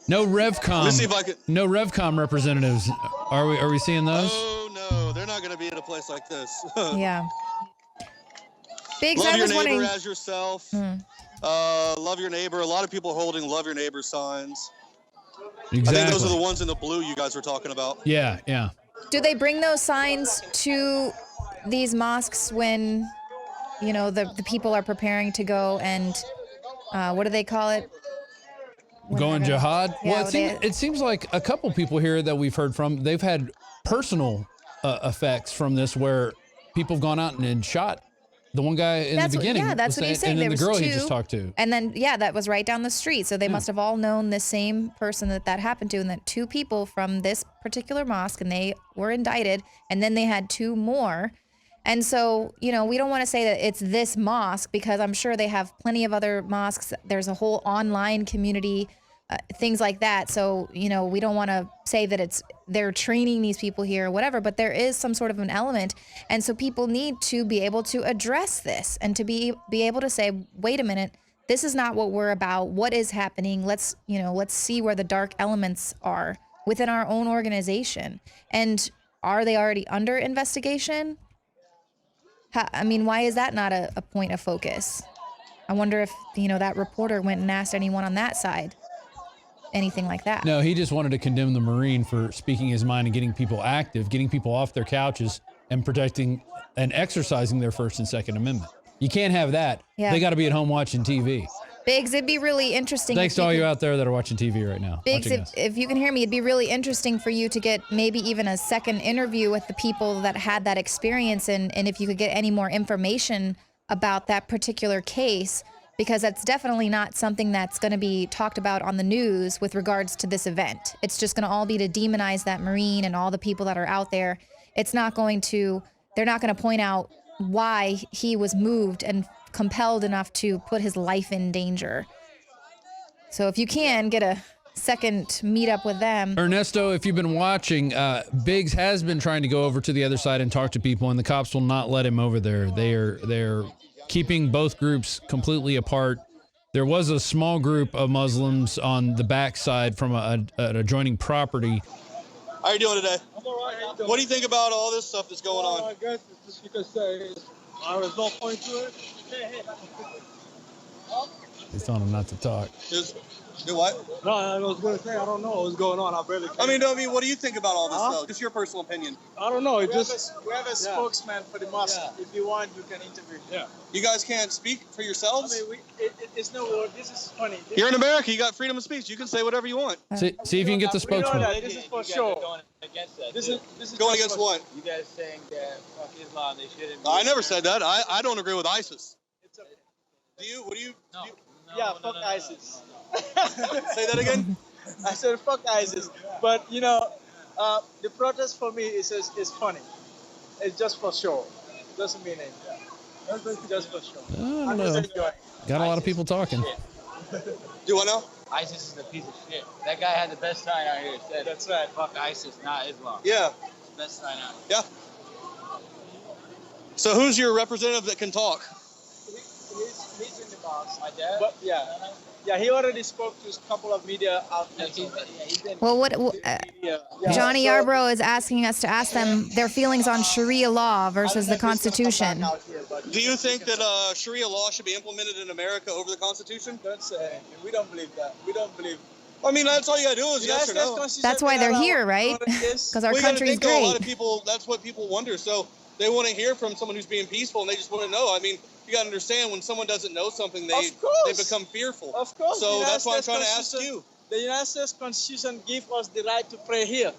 No RevCom. Let's see if I can. No RevCom representatives. Are we seeing those? Oh no, they're not going to be in a place like this. Yeah. Biggs, love I was your neighbor wondering. As yourself. Love your neighbor. A lot of people are holding "Love Your Neighbor" signs. Exactly. I think those are the ones in the blue you guys were talking about. Yeah, yeah. Do they bring those signs to these mosques when, the people are preparing to go and, what do they call it? Going jihad? Yeah, Well, it seems like a couple people here that we've heard from, they've had personal effects from this where people have gone out and shot the one guy in the beginning. Yeah, that's what he's saying. And then There the was girl he two, just talked to. And then, that was right down the street. So they must have all known the same person that happened to, and that two people from this particular mosque, and they were indicted, and then they had two more. And so, we don't want to say that it's this mosque, because I'm sure they have plenty of other mosques. There's a whole online community, things like that. So, we don't want to say that they're training these people here or whatever, but there is some sort of an element. And so people need to be able to address this and to be able to say, wait a minute, this is not what we're about. What is happening? Let's see where the dark elements are within our own organization. And are they already under investigation? Why is that not a point of focus? I wonder if, that reporter went and asked anyone on that side anything like that. No, he just wanted to condemn the Marine for speaking his mind and getting people active, getting people off their couches and protecting and exercising their First and Second Amendment. You can't have that. Yeah. They got to be at home watching TV. Biggs, it'd be really interesting. Thanks to all you out there that are watching TV right now. Biggs, if you can hear me, it'd be really interesting for you to get maybe even a second interview with the people that had that experience, and if you could get any more information about that particular case, because that's definitely not something that's going to be talked about on the news with regards to this event. It's just going to all be to demonize that Marine and all the people that are out there. They're not going to point out why he was moved and compelled enough to put his life in danger. So if you can get second meetup with them. Ernesto, if you've been watching, Biggs has been trying to go over to the other side and talk to people, and the cops will not let him over there. They're keeping both groups completely apart. There was a small group of Muslims on the backside from an adjoining property. How are you doing today? I'm all right. What do you think about all this stuff that's going on? I guess it's just you could say there was no point to it. He's telling him not to talk. Do what? No, I was going to say, I don't know what's going on. I barely can. I mean, what do you think about all this, though? Just your personal opinion. I don't know. We have a spokesman for the mosque. Yeah. If you want, you can interview. Yeah. You guys can't speak for yourselves? I mean, it's no word. This is funny. You're in America. You got freedom of speech. You can say whatever you want. See if you can get the spokesman. This is for sure. Going against that. This is going against what? You guys saying that fuck Islam, they shouldn't. I never said that. I don't agree with ISIS. It's okay. Do you? What do you? No. Yeah, fuck ISIS. Say that again. I said fuck ISIS. But you know, the protest for me is funny. It's just for show. It doesn't mean anything. Just for show. I don't know. Got a lot of people talking. Do what now? ISIS is a piece of shit. That guy had the best sign out here. Said, that's right. Fuck ISIS, not Islam. Yeah. It's the best sign out here. Yeah. So who's your representative that can talk? He's in the box. My dad? But yeah, he already spoke to a couple of media outlets. Well, Johnny Yarbrough is asking us to ask them their feelings on Sharia law versus the Constitution. Do you think that Sharia law should be implemented in America over the Constitution? Don't say anything. We don't believe that. We don't believe. I mean, that's all you gotta do is yes or no. That's why they're here, right? Because our country's great. A lot of people, that's what people wonder. So they want to hear from someone who's being peaceful, and they just want to know. I mean, you got to understand, when someone doesn't know something, they become fearful. Of course. So that's why I'm trying to ask you. The United States Constitution gives us the right to pray here.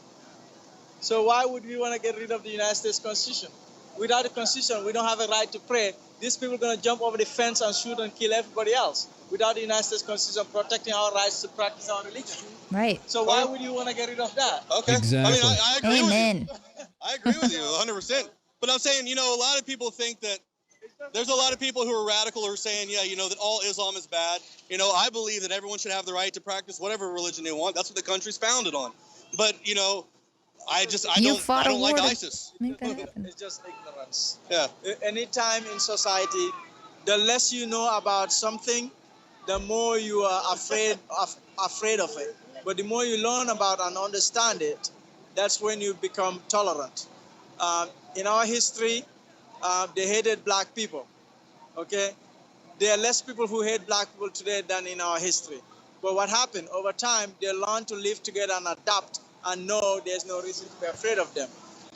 So why would we want to get rid of the United States Constitution? Without the Constitution, we don't have a right to pray. These people are going to jump over the fence and shoot and kill everybody else. Without the United States Constitution protecting our rights to practice our religion. Right. So why would you want to get rid of that? Okay. Exactly. I mean, I agree Amen. with you. I agree with you 100%. But I'm saying, a lot of people think that there's a lot of people who are radical who are saying, that all Islam is bad. I believe that everyone should have the right to practice whatever religion they want. That's what the country's founded on. But, I don't like ISIS. It's just ignorance. Yeah. Anytime in society, the less you know about something, the more you are afraid of it. But the more you learn about and understand it, that's when you become tolerant. In our history, they hated black people, okay? There are less people who hate black people today than in our history. But what happened? Over time, they learned to live together and adapt and know there's no reason to be afraid of them.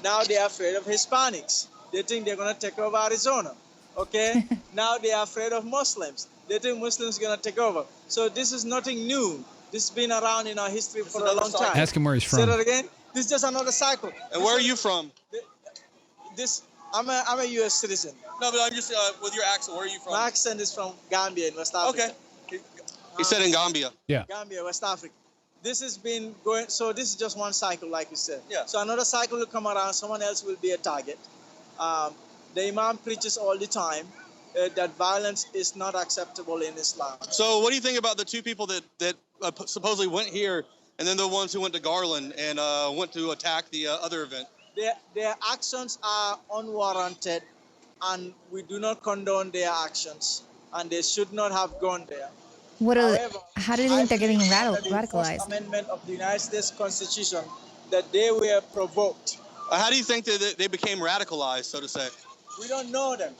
Now they're afraid of Hispanics. They think they're going to take over Arizona, okay? Now they are afraid of Muslims. They think Muslims are going to take over. So this is nothing new. This has been around in our history for a long time. Ask him where he's from. Say that again? This is just another cycle. And where are you from? I'm a U.S. citizen. No, but I'm just, with your accent, where are you from? My accent is from Gambia in West Africa. Okay. He said in Gambia. Yeah. Gambia, West Africa. This has been going, so this is just one cycle, like you said. Yeah. So another cycle will come around, someone else will be a target. The Imam preaches all the time that violence is not acceptable in Islam. So what do you think about the two people that supposedly went here, and then the ones who went to Garland and went to attack the other event? Their actions are unwarranted, and we do not condone their actions, and they should not have gone there. How do you think they're getting radicalized? The First Amendment of the United States Constitution, that they were provoked. How do you think that they became radicalized, so to say? We don't know them.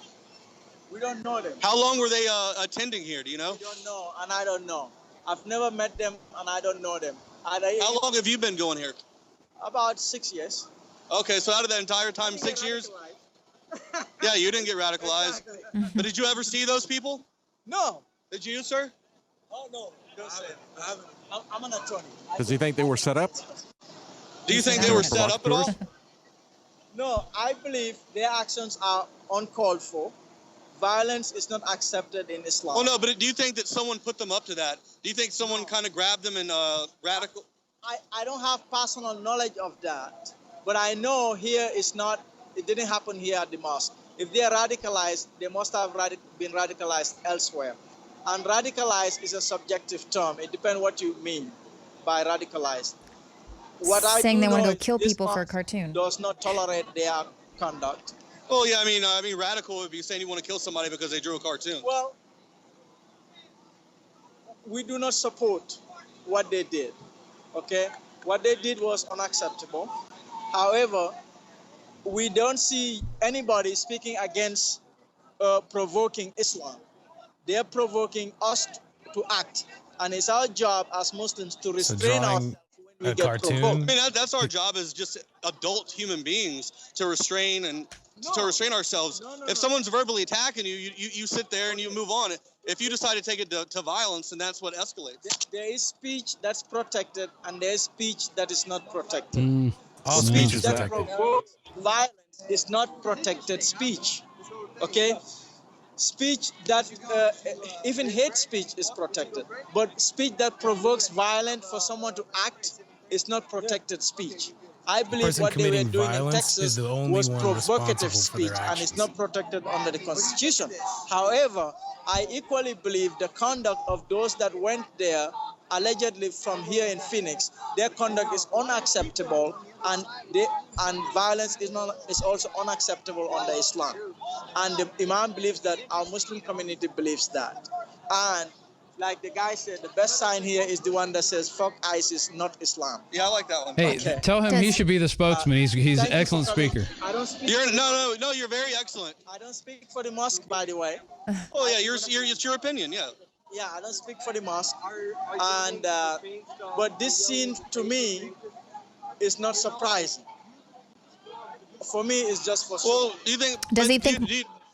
We don't know them. How long were they attending here, do you know? We don't know, and I don't know. I've never met them, and I don't know them. How long have you been going here? About 6 years. Okay, so out of that entire time, 6 years? Yeah, you didn't get radicalized. Exactly. But did you ever see those people? No. Did you, sir? Oh, no. Don't say it. I'm an attorney. Does he think they were set up? Do you think they were set up at all? No, I believe their actions are uncalled for. Violence is not accepted in Islam. Oh, no, but do you think that someone put them up to that? Do you think someone kind of grabbed them and radical? I don't have personal knowledge of that, but I know here is not, it didn't happen here at the mosque. If they are radicalized, they must have been radicalized elsewhere. And radicalized is a subjective term. It depends what you mean. by radicalized. Saying they want to go kill people for a cartoon. Does not tolerate their conduct. Well, yeah, I mean, radical would be saying you want to kill somebody because they drew a cartoon. Well, we do not support what they did. Okay, what they did was unacceptable. However, we don't see anybody speaking against provoking Islam. They are provoking us to act, and it's our job as Muslims to restrain ourselves when we get provoked. I mean, that's our job as just adult human beings to restrain ourselves. If someone's verbally attacking you, you sit there and you move on. If you decide to take it to violence, then that's what escalates. There is speech that's protected, and there is speech that is not protected. All speech is protected. Provokes violence is not protected speech. Okay? Speech that, even hate speech is protected. But speech that provokes violence for someone to act is not protected speech. I believe what they were doing in Texas was provocative speech, and it's not protected under the Constitution. However, I equally believe the conduct of those that went there, allegedly from here in Phoenix, their conduct is unacceptable, and violence is also unacceptable under Islam. And the Imam believes that, our Muslim community believes that. And like the guy said, the best sign here is the one that says, fuck ISIS, not Islam. Yeah, I like that one. Hey, tell him he should be the spokesman. He's an excellent speaker. I don't speak No, you're very excellent. I don't speak for the mosque, by the way. Oh, yeah, it's your opinion, yeah. Yeah, I don't speak for the mosque. And, but this scene, to me, is not surprising. For me, it's just for sure. Well, do you think...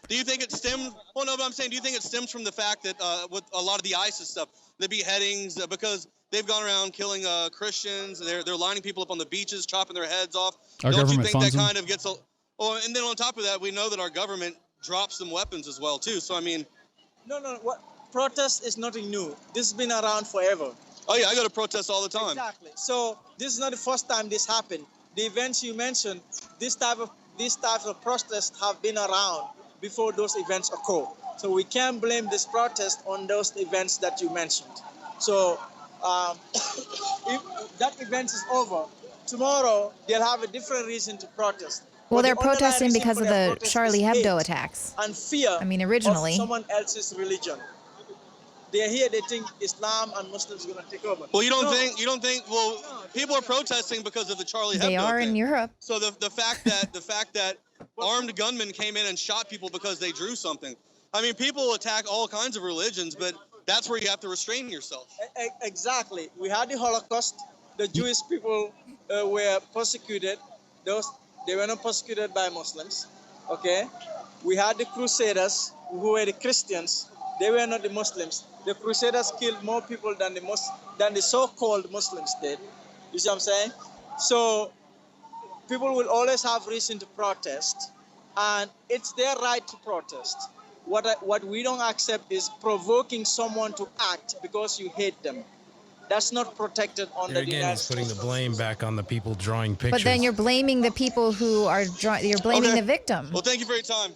Do you think it stems? Well, no, but I'm saying, do you think it stems from the fact that with a lot of the ISIS stuff, the beheadings, because they've gone around killing Christians, and they're lining people up on the beaches, chopping their heads off? Our Don't you government think that funds them? kind of gets a? Oh, and then on top of that, we know that our government drops some weapons as well too. So I mean, no, what protest is nothing new. This has been around forever. Oh yeah, I go to protest all the time. Exactly. So this is not the first time this happened. The events you mentioned, these types of protests have been around before those events occur. So we can't blame this protest on those events that you mentioned. So if that event is over, tomorrow they'll have a different reason to protest. Well, they're protesting because of the Charlie Hebdo attacks. And fear originally. of someone else's religion. They're here, they think Islam and Muslims are going to take over. Well, you don't think, well, people are protesting because of the Charlie Hebdo They are thing. in Europe. So the fact that armed gunmen came in and shot people because they drew something. I mean, people attack all kinds of religions, but that's where you have to restrain yourself. Exactly. We had the Holocaust. The Jewish people were persecuted. They were not persecuted by Muslims. Okay. We had the Crusaders, who were the Christians. They were not the Muslims. The Crusaders killed more people than the so-called Muslims did. You see what I'm saying? So people will always have reason to protest, and it's their right to protest. What we don't accept is provoking someone to act because you hate them. That's not protected under the United States. Putting the blame back on the people drawing pictures. But then you're blaming the people who are drawing. You're blaming the victim. Well, thank you for your time.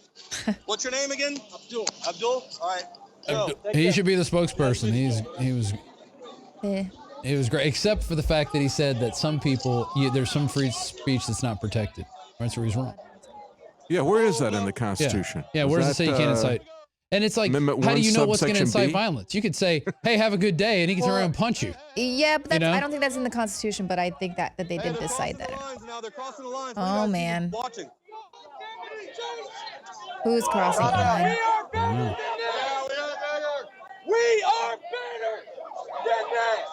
What's your name again? Abdul. Abdul? All right. He should be the spokesperson. He was great, except for the fact that he said that some people, there's some free speech that's not protected. That's where he's wrong. Yeah, where is that in the Constitution? Yeah, where does it say you can't incite? And it's like, how do you know what's going to incite violence? You could say, hey, have a good day, and he can turn around and punch you. Yeah, but I don't think that's in the Constitution, but I think that they did decide that. Oh, man. Who's crossing the line? We are better than that.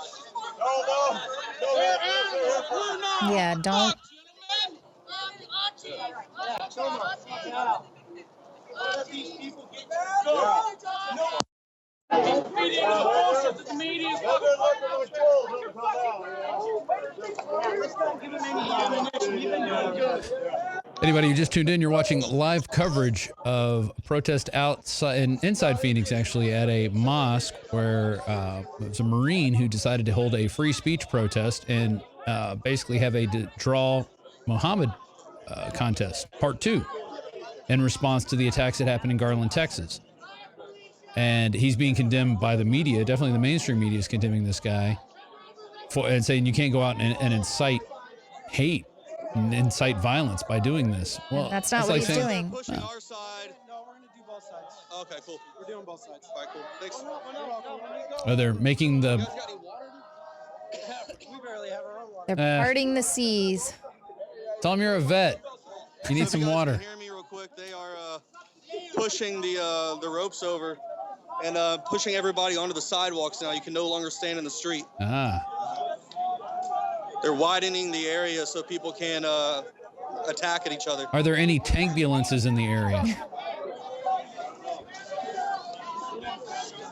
Yeah, don't. Anybody who just tuned in, you're watching live coverage of a protest inside Phoenix, actually, at a mosque where it was a Marine who decided to hold a free speech protest and basically have a draw Muhammad contest, part 2, in response to the attacks that happened in Garland, Texas. And he's being condemned by the media. Definitely the mainstream media is condemning this guy and saying you can't go out and incite hate and incite violence by doing this. Well, that's not what he's doing. Pushing our side. No, we're going to do both sides. Okay, cool. We're doing both sides. All right, cool. Thanks. Oh, they're making the. We barely have our own water. They're parting the seas. Tell them you're a vet. You need some water. Hear me real quick. They are pushing the ropes over and pushing everybody onto the sidewalks now. You can no longer stand in the street. They're widening the area so people can attack at each other. Are there any tank-ambulances in the area?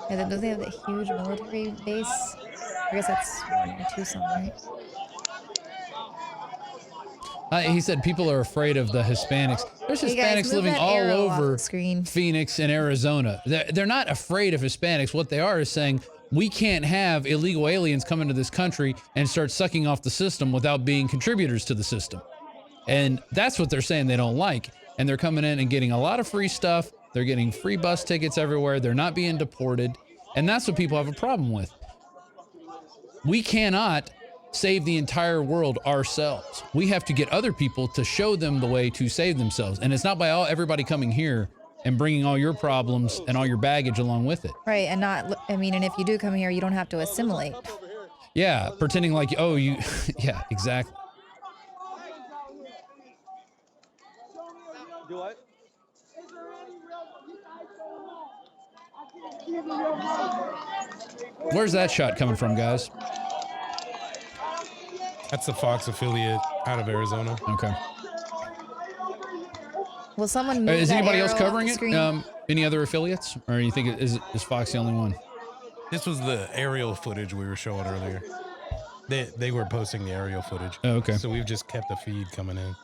Yeah, don't they have the huge military base? I guess that's in Tucson, right? He said people are afraid of the Hispanics. There's Hey guys, Hispanics move living that all arrow off over the screen. Phoenix and Arizona. They're not afraid of Hispanics. What they are is saying, we can't have illegal aliens come into this country and start sucking off the system without being contributors to the system. And that's what they're saying they don't like. And they're coming in and getting a lot of free stuff. They're getting free bus tickets everywhere. They're not being deported. And that's what people have a problem with. We cannot save the entire world ourselves. We have to get other people to show them the way to save themselves. And it's not by everybody coming here and bringing all your problems and all your baggage along with it. Right, and and if you do come here, you don't have to assimilate. Yeah, pretending like, oh, you, yeah, exactly. Do what? Where's that shot coming from, guys? That's the Fox affiliate out of Arizona. Okay. Will someone move Is that anybody else arrow off covering the it? screen? Any other affiliates? Or you think is Fox the only one? This was the aerial footage we were showing earlier. They were posting the aerial footage. Oh, okay. So we've just kept the feed coming in.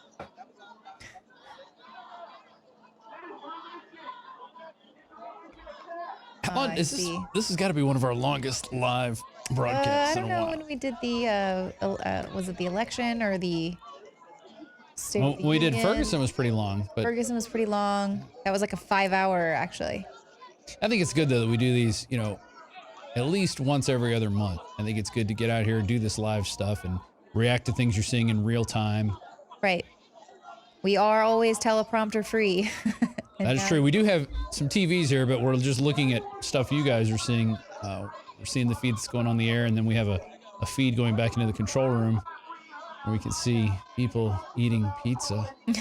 How long is this? This has got to be one of our longest live broadcasts I in don't a know while. when we did the, was it the election or the State of the We did Union? Ferguson was pretty long, but Ferguson was pretty long. That was like a 5-hour, actually. I think it's good though that we do these, at least once every other month. I think it's good to get out here and do this live stuff and react to things you're seeing in real time. Right. We are always teleprompter free. That is true. We do have some TVs here, but we're just looking at stuff you guys are seeing. We're seeing the feed that's going on the air, and then we have a feed going back into the control room where we can see people eating pizza. Yeah,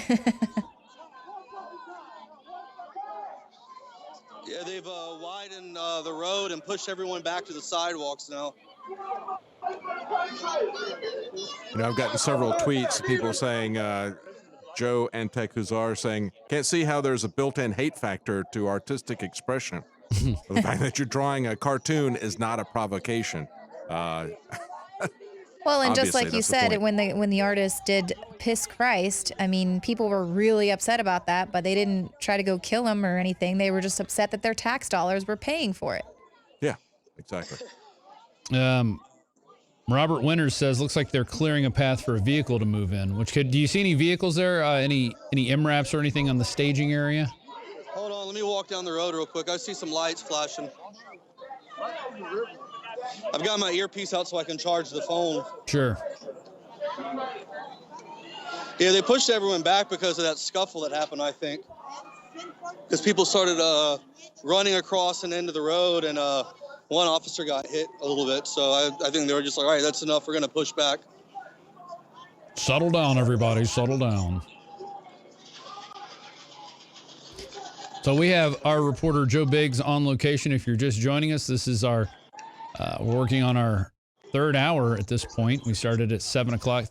they've widened the road and pushed everyone back to the sidewalks now. I've gotten several tweets, people saying, Joe Antekuzar saying, can't see how there's a built-in hate factor to artistic expression. The fact that you're drawing a cartoon is not a provocation. Well, and just Obviously, like you that's the said, point. when the artist did piss Christ, I mean, people were really upset about that, but they didn't try to go kill him or anything. They were just upset that their tax dollars were paying for it. Yeah, exactly. Robert Winters says, looks like they're clearing a path for a vehicle to move in. Do you see any vehicles there? Any MRAPs or anything on the staging area? Hold on, let me walk down the road real quick. I see some lights flashing. I've got my earpiece out so I can charge the phone. Sure. Yeah, they pushed everyone back because of that scuffle that happened, I think. Because people started running across and into the road, and one officer got hit a little bit. So I think they were just like, all right, that's enough. We're going to push back. Settle down, everybody. Settle down. So we have our reporter, Joe Biggs, on location. If you're just joining us, this is our, we're working on our third hour at this point. We started at 7 o'clock,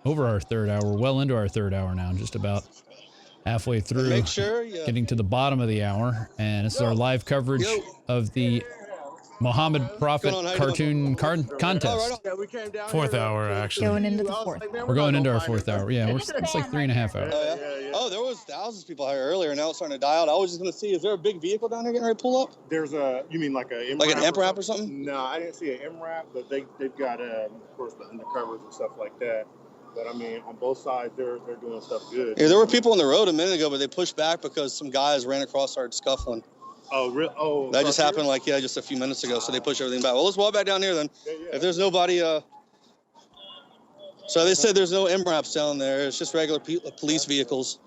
over our third hour. We're well into our third hour now, just about halfway through, Make sure you getting to the bottom of the hour. And this is our live coverage of the Muhammad Prophet cartoon contest. Fourth hour, actually. Going into the fourth. We're going into our fourth hour. Yeah, it's like 3.5 hours. Oh, there was thousands of people here earlier. Now it's starting to die out. I was just going to see, is there a big vehicle down there getting ready to pull up? There's you mean like a MRAP? Like an MRAP or something? No, I didn't see an MRAP, but they've got, of course, the undercovers and stuff like that. But I mean, on both sides, they're doing stuff good. Yeah, there were people on the road a minute ago, but they pushed back because some guys ran across, started scuffling. Oh, really? Oh, that just happened like, just a few minutes ago. So they pushed everything back. Well, let's walk back down here then. If there's nobody, so they said there's no MRAPs down there. It's just regular police vehicles.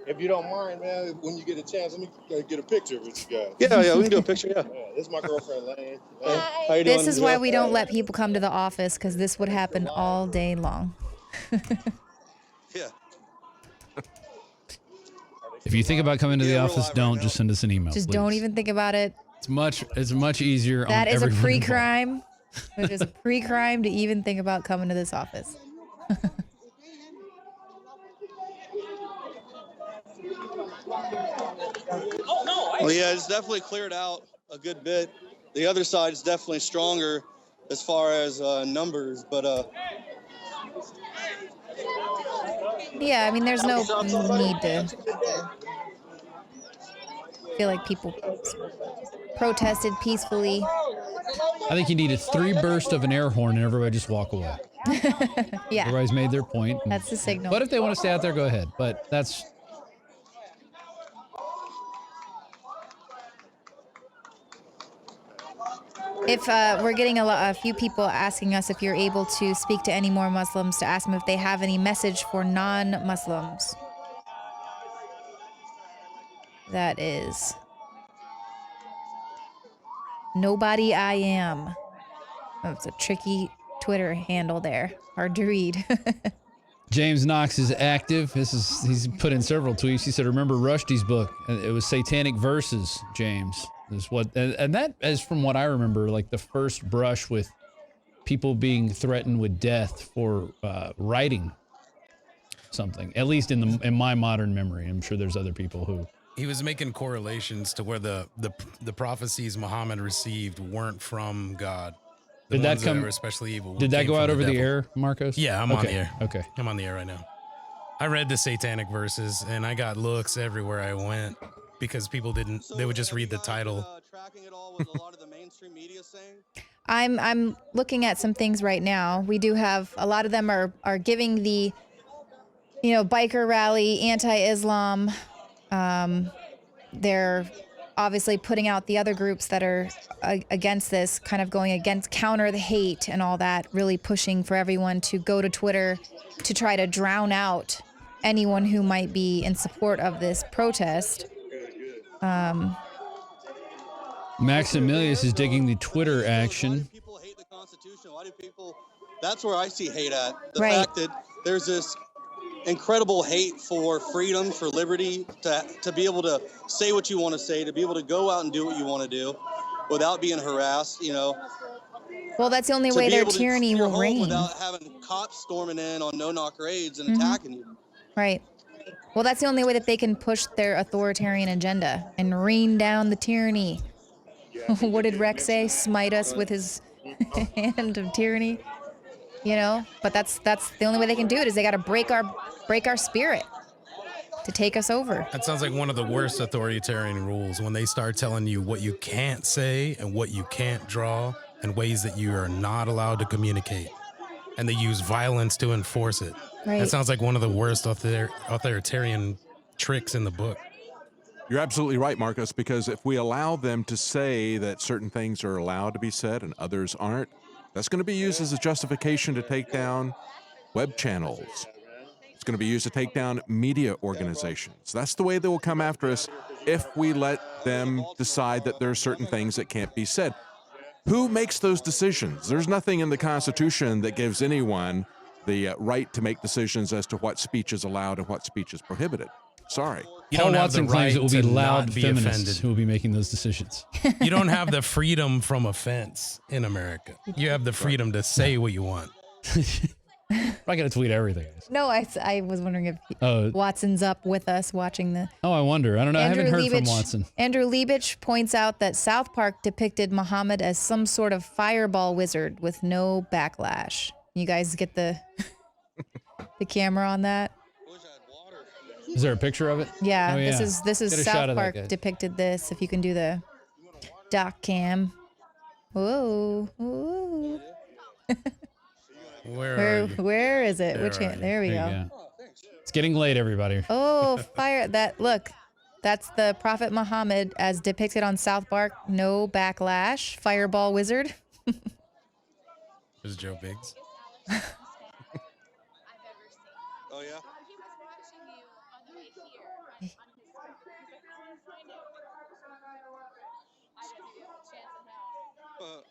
If you don't mind, man, when you get a chance, let me get a picture with you guys. Yeah, we can do a picture, yeah. This is my girlfriend, Lane. How you doing? This is why we don't let people come to the office, because this would happen all day long. Yeah. If you think about coming to the office, don't. Just send us an email. Just please. don't even think about it. It's much easier. That on is a everyone pre-crime. It is a pre-crime to even think about coming to this office. Well, yeah, it's definitely cleared out a good bit. The other side is definitely stronger as far as numbers, but Yeah, I mean, there's no need to feel like people protested peacefully. I think you need a 3 burst of an air horn and everybody just walk away. Yeah. Everybody's made their point. That's the signal. But if they want to stay out there, go ahead. But that's... If we're getting a few people asking us if you're able to speak to any more Muslims to ask them if they have any message for non-Muslims. That is Nobody I Am. That's a tricky Twitter handle there. Hard to read. James Knox is active. He's put in several tweets. He said, remember Rushdie's book? It was Satanic Verses, James. Is what, and that is from what I remember, like the first brush with people being threatened with death for writing something, at least in my modern memory. I'm sure there's other people who... He was making correlations to where the prophecies Muhammad received weren't from God. The Did that ones come? Were especially evil. Did that came go from out the over the devil. air, Marcos? Yeah, I'm on the air. Okay. I'm on the air right now. I read the Satanic Verses, and I got looks everywhere I went because people didn't. They would just read the title. tracking it all with a lot of the mainstream media saying? I'm looking at some things right now. We do have a lot of them are giving the, biker rally, anti-Islam. They're obviously putting out the other groups that are against this, kind of going against, counter the hate and all that, really pushing for everyone to go to Twitter to try to drown out anyone who might be in support of this protest. Maximilius is digging the Twitter action. People hate the Constitution. Why do people? That's where I see hate at. The Right. fact that there's this incredible hate for freedom, for liberty, to be able to say what you want to say, to be able to go out and do what you want to do without being harassed, Well, that's the only to way be their able to tyranny keep your will home reign. without having cops storming in on no-knock raids and Mhm. attacking you. Right. Well, that's the only way that they can push their authoritarian agenda and rain down the tyranny. What did Rex say? Smite us with his hand of tyranny. But that's the only way they can do it, is they got to break our spirit to take us over. That sounds like one of the worst authoritarian rules, when they start telling you what you can't say and what you can't draw and ways that you are not allowed to communicate. And they use violence to enforce it. Right. That sounds like one of the worst authoritarian tricks in the book. You're absolutely right, Marcus, because if we allow them to say that certain things are allowed to be said and others aren't, that's going to be used as a justification to take down web channels. It's going to be used to take down media organizations. That's the way they will come after us if we let them decide that there are certain things that can't be said. Who makes those decisions? There's nothing in the Constitution that gives anyone the right to make decisions as to what speech is allowed and what speech is prohibited. Sorry. Paul Watson claims it will be to loud not be feminists offended. who will be making those decisions. You don't have the freedom from offense in America. You have the freedom to say what you want. I got to tweet everything. No, I was wondering if Watson's up with us watching the... Oh, I wonder. I don't know. I haven't heard from Watson. Andrew Liebich points out that South Park depicted Muhammad as some sort of fireball wizard with no backlash. You guys get the camera on that? Is there a picture of it? Yeah, Oh, yeah. this is Get a shot South of that Park guy. depicted this. If you can do the doc cam. Whoa. Whoa. Where is it? Which hand? There we go. It's getting late, everybody. Oh, fire. Look. That's the Prophet Muhammad as depicted on South Park. No backlash. Fireball wizard. There's Joe Biggs. Oh, yeah?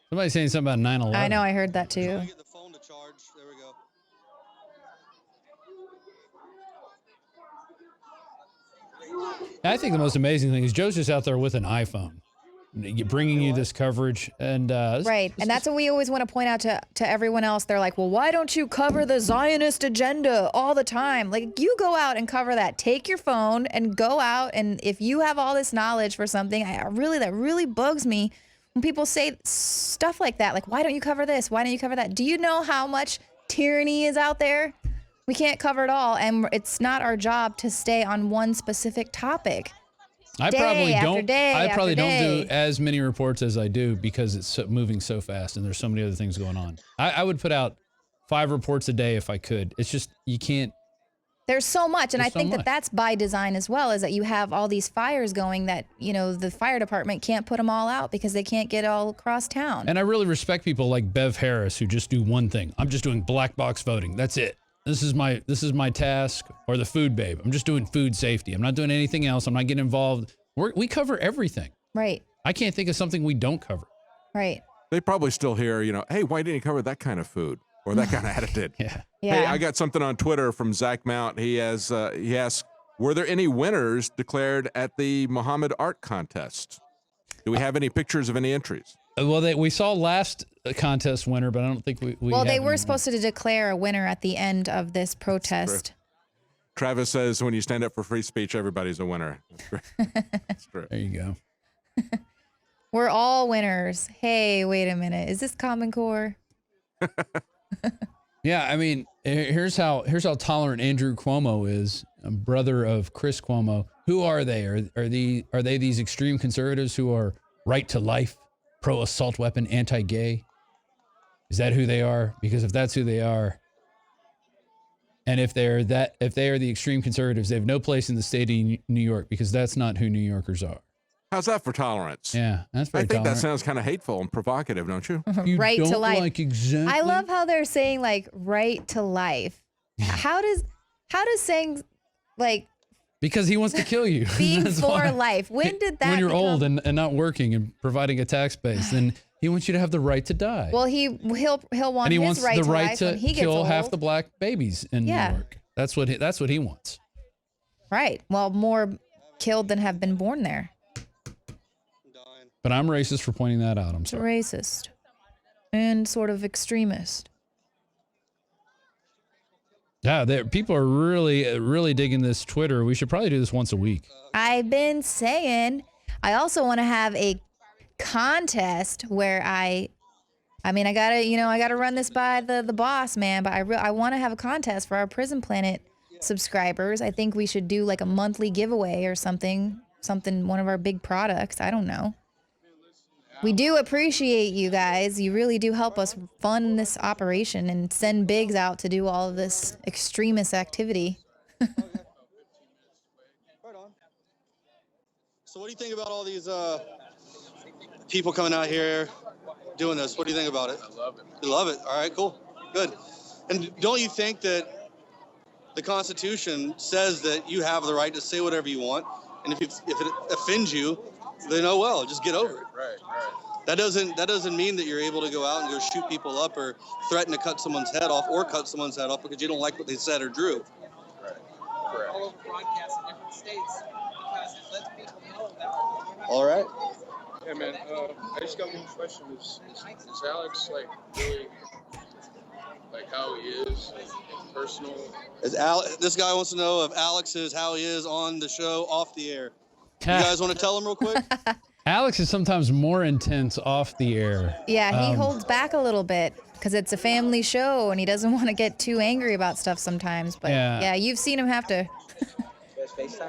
Somebody's saying something about 9/11. I know, I heard that too. Get the phone to charge. There we go. I think the most amazing thing is Joe's just out there with an iPhone, bringing you this coverage. And Right. And that's what we always want to point out to everyone else. They're like, well, why don't you cover the Zionist agenda all the time? Like, you go out and cover that. Take your phone and go out. And if you have all this knowledge for something, that really bugs me when people say stuff like that. Like, why don't you cover this? Why don't you cover that? Do you know how much tyranny is out there? We can't cover it all. And it's not our job to stay on one specific topic. I Day after day I after probably don't day. do as many reports as I do because it's moving so fast and there's so many other things going on. I would put out 5 reports a day if I could. It's just, you can't. There's so much. And I There's so think that much. that's by design as well, is that you have all these fires going that, you know, the fire department can't put them all out because they can't get all across town. And I really respect people like Bev Harris who just do one thing. I'm just doing black box voting. That's it. This is my task. Or the food babe. I'm just doing food safety. I'm not doing anything else. I'm not getting involved. We cover everything. Right. I can't think of something we don't cover. Right. They probably still hear, hey, why didn't you cover that kind of food or that kind of attitude? Yeah. Hey, I got something on Twitter from Zach Mount. He asked, were there any winners declared at the Muhammad Art Contest? Do we have any pictures of any entries? Well, we saw last contest winner, but I don't think we Well, have they were any supposed to declare a winner at the end of this protest. Travis says when you stand up for free speech, everybody's a winner. That's true. There you go. We're all winners. Hey, wait a minute. Is this Common Core? Yeah, I mean, here's how tolerant Andrew Cuomo is, a brother of Chris Cuomo. Who are they? Are they these extreme conservatives who are right to life, pro assault weapon, anti-gay? Is that who they are? Because if that's who they are, and if they are the extreme conservatives, they have no place in the state of New York, because that's not who New Yorkers are. How's that for tolerance? Yeah, that's very I think tolerant. that sounds kind of hateful and provocative, don't you? Right to life. Like exactly. I love how they're saying like right to life. How does saying like Because he wants to kill you. being That's for why. life? When did that? When you're become- old and not working and providing a tax base, then he wants you to have the right to die. Well, he'll want and he his wants right the to right life to when he gets kill old. half the black babies in Yeah. New York. That's what he wants. Right. Well, more killed than have been born there. But I'm racist for pointing that out. I'm It's sorry. racist and sort of extremist. Yeah, people are really digging this Twitter. We should probably do this once a week. I've been saying I also want to have a contest where I gotta run this by the boss, man. But I want to have a contest for our Prison Planet subscribers. I think we should do like a monthly giveaway or something, one of our big products. I don't know. We do appreciate you guys. You really do help us fund this operation and send Biggs out to do all of this extremist activity. So what do you think about all these people coming out here doing this? What do you think about it? I love it. You love it? All right, cool. Good. And don't you think that the Constitution says that you have the right to say whatever you want, and if it offends you, then oh well, just get over it. Right. That doesn't mean that you're able to go out and go shoot people up or threaten to cut someone's head off or cut someone's head off because you don't like what they said or drew. All over broadcasts in different states because it lets people know that. All right. Yeah, man. I just got one question. Is Alex like really like how he is, like, personal? This guy wants to know if Alex is how he is on the show, off the air. You guys want to tell him real quick? Alex is sometimes more intense off the air. Yeah, he holds back a little bit because it's a family show and he doesn't want to get too angry about stuff sometimes. But yeah you've seen him have to.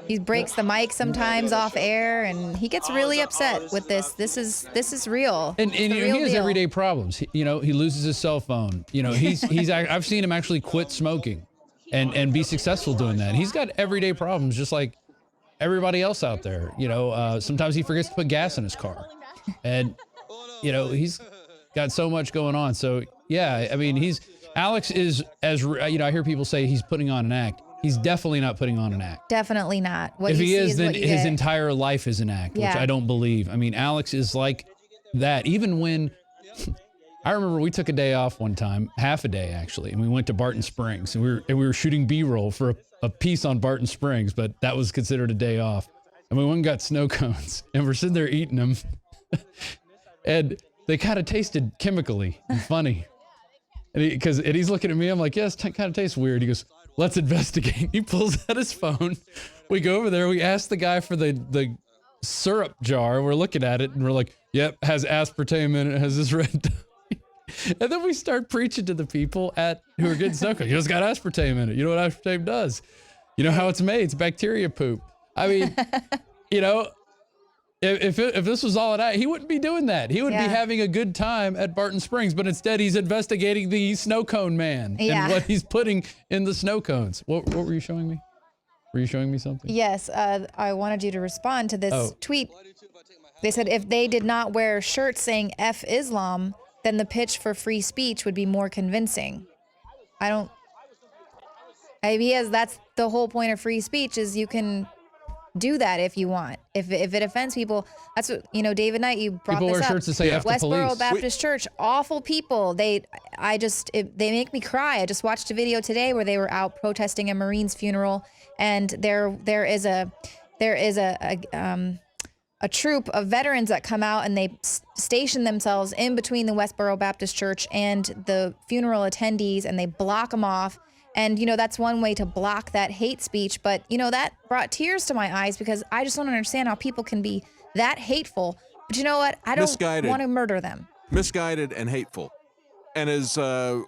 He breaks the mic sometimes off air and he gets really upset with this. This is real. And It's the he real has deal. everyday problems. He loses his cell phone. I've seen him actually quit smoking and be successful doing that. He's got everyday problems just like everybody else out there. Sometimes he forgets to put gas in his car, and he's got so much going on. So yeah, I mean, Alex is, as I hear people say he's putting on an act. He's definitely not putting on an act. Definitely not. What if you he see is, then what you his get. entire life is an act, Yeah. which I don't believe. I mean, Alex is like that. Even when I remember we took a day off one time, half a day actually, and we went to Barton Springs, and we were shooting B-roll for a piece on Barton Springs, but that was considered a day off. And we went and got snow cones, and we're sitting there eating them, and they kind of tasted chemically and funny. And he's looking at me. I'm like, yes, kind of tastes weird. He goes, let's investigate. He pulls out his phone. We go over there. We ask the guy for the syrup jar. We're looking at it, and we're like, yep, has aspartame in it. Has this red dye. And then we start preaching to the people who are getting snow cones. It's got aspartame in it. You know what aspartame does? You know how it's made? It's bacteria poop. I mean, if this was all an act, he wouldn't be doing that. He would be having a good time at Barton Springs, but instead he's investigating the snow cone man and what he's putting in the snow cones. What were you showing me? Were you showing me something? Yes, I wanted you to respond to this tweet. They said if they did not wear shirts saying F Islam, then the pitch for free speech would be more convincing. That's the whole point of free speech, is you can do that if you want. If it offends people, that's what, David Knight, you brought people this wear up. shirts that say F the Westboro police. Baptist Church, awful people. They make me cry. I just watched a video today where they were out protesting a Marine's funeral, and there is a troop of veterans that come out, and they station themselves in between the Westboro Baptist Church and the funeral attendees, and they block them off. And, that's one way to block that hate speech. But, that brought tears to my eyes, because I just don't understand how people can be that hateful. But you know what? I don't want to murder them. Misguided and hateful. And as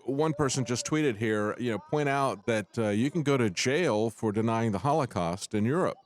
one person just tweeted here, point out that you can go to jail for denying the Holocaust in Europe,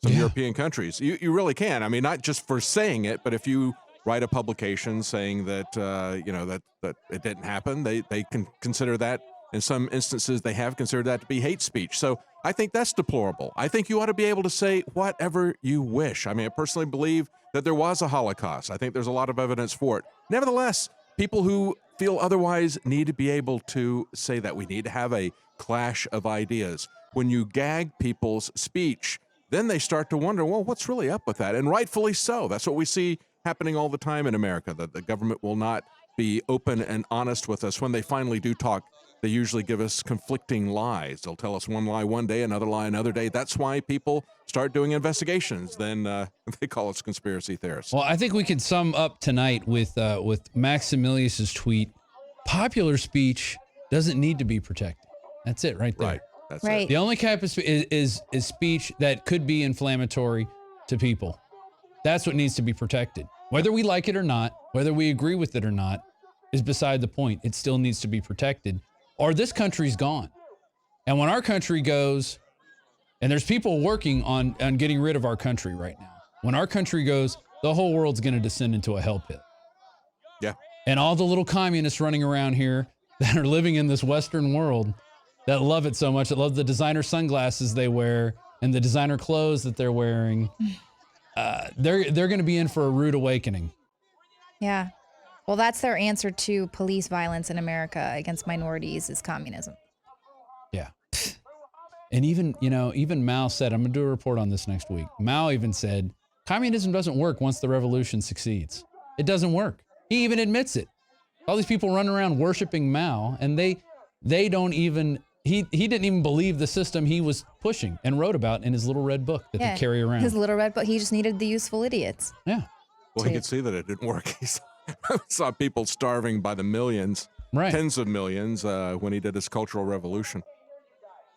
some European countries. You really can. I mean, not just for saying it, but if you write a publication saying that, that it didn't happen, they can consider that. In some instances, they have considered that to be hate speech. So I think that's deplorable. I think you ought to be able to say whatever you wish. I mean, I personally believe that there was a Holocaust. I think there's a lot of evidence for it. Nevertheless, people who feel otherwise need to be able to say that. We need to have a clash of ideas. When you gag people's speech, then they start to wonder, well, what's really up with that? And rightfully so. That's what we see happening all the time in America, that the government will not be open and honest with us. When they finally do talk, they usually give us conflicting lies. They'll tell us one lie one day, another lie another day. That's why people start doing investigations. Then they call us conspiracy theorists. Well, I think we could sum up tonight with Maximilius's tweet. Popular speech doesn't need to be protected. That's it right there. Right. That's Right. it. The only type of is speech that could be inflammatory to people. That's what needs to be protected. Whether we like it or not, whether we agree with it or not, is beside the point. It still needs to be protected, or this country's gone. And when our country goes, and there's people working on getting rid of our country right now. When our country goes, the whole world's going to descend into a hell pit. Yeah. And all the little communists running around here that are living in this Western world that love it so much, that love the designer sunglasses they wear and the designer clothes that they're wearing, they're going to be in for a rude awakening. Yeah. Well, that's their answer to police violence in America against minorities, is communism. Yeah. And even Mao said, I'm going to do a report on this next week. Mao even said, communism doesn't work once the revolution succeeds. It doesn't work. He even admits it. All these people running around worshiping Mao, and they don't even, he didn't even believe the system he was pushing and wrote about in his little red book that they carry around. His little red book. He just needed the useful idiots. Yeah. Well, he could see that it didn't work. He saw people starving by the millions, tens of millions, when he did his Cultural Revolution.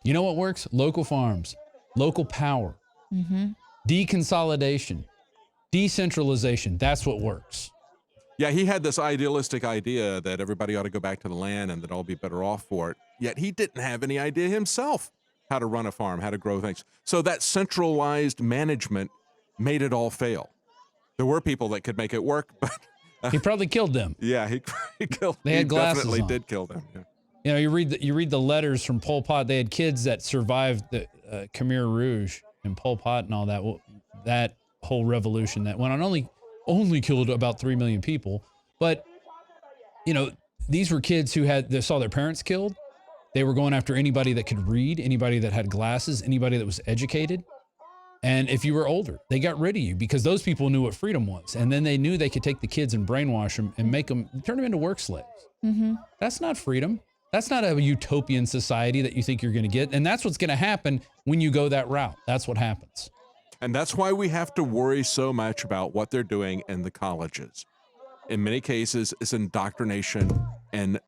You know what works? Local farms, local power, deconsolidation, decentralization. That's what works. Yeah, he had this idealistic idea that everybody ought to go back to the land and that all be better off for it. Yet he didn't have any idea himself how to run a farm, how to grow things. So that centralized management made it all fail. There were people that could make it work, but he probably killed them. Yeah, he killed. They had glasses definitely on. did kill them. Yeah. You know, you read the letters from Pol Pot. They had kids that survived the Khmer Rouge, and Pol Pot and all that, well, that whole revolution that went on only killed about 3 million people. But, you know, these were kids who saw their parents killed. They were going after anybody that could read, anybody that had glasses, anybody that was educated. And if you were older, they got rid of you because those people knew what freedom was. And then they knew they could take the kids and brainwash them and turn them into work slaves. Mm-hmm. That's not freedom. That's not a utopian society that you think you're going to get. And that's what's going to happen when you go that route. That's what happens. And that's why we have to worry so much about what they're doing in the colleges. In many cases, it's indoctrination and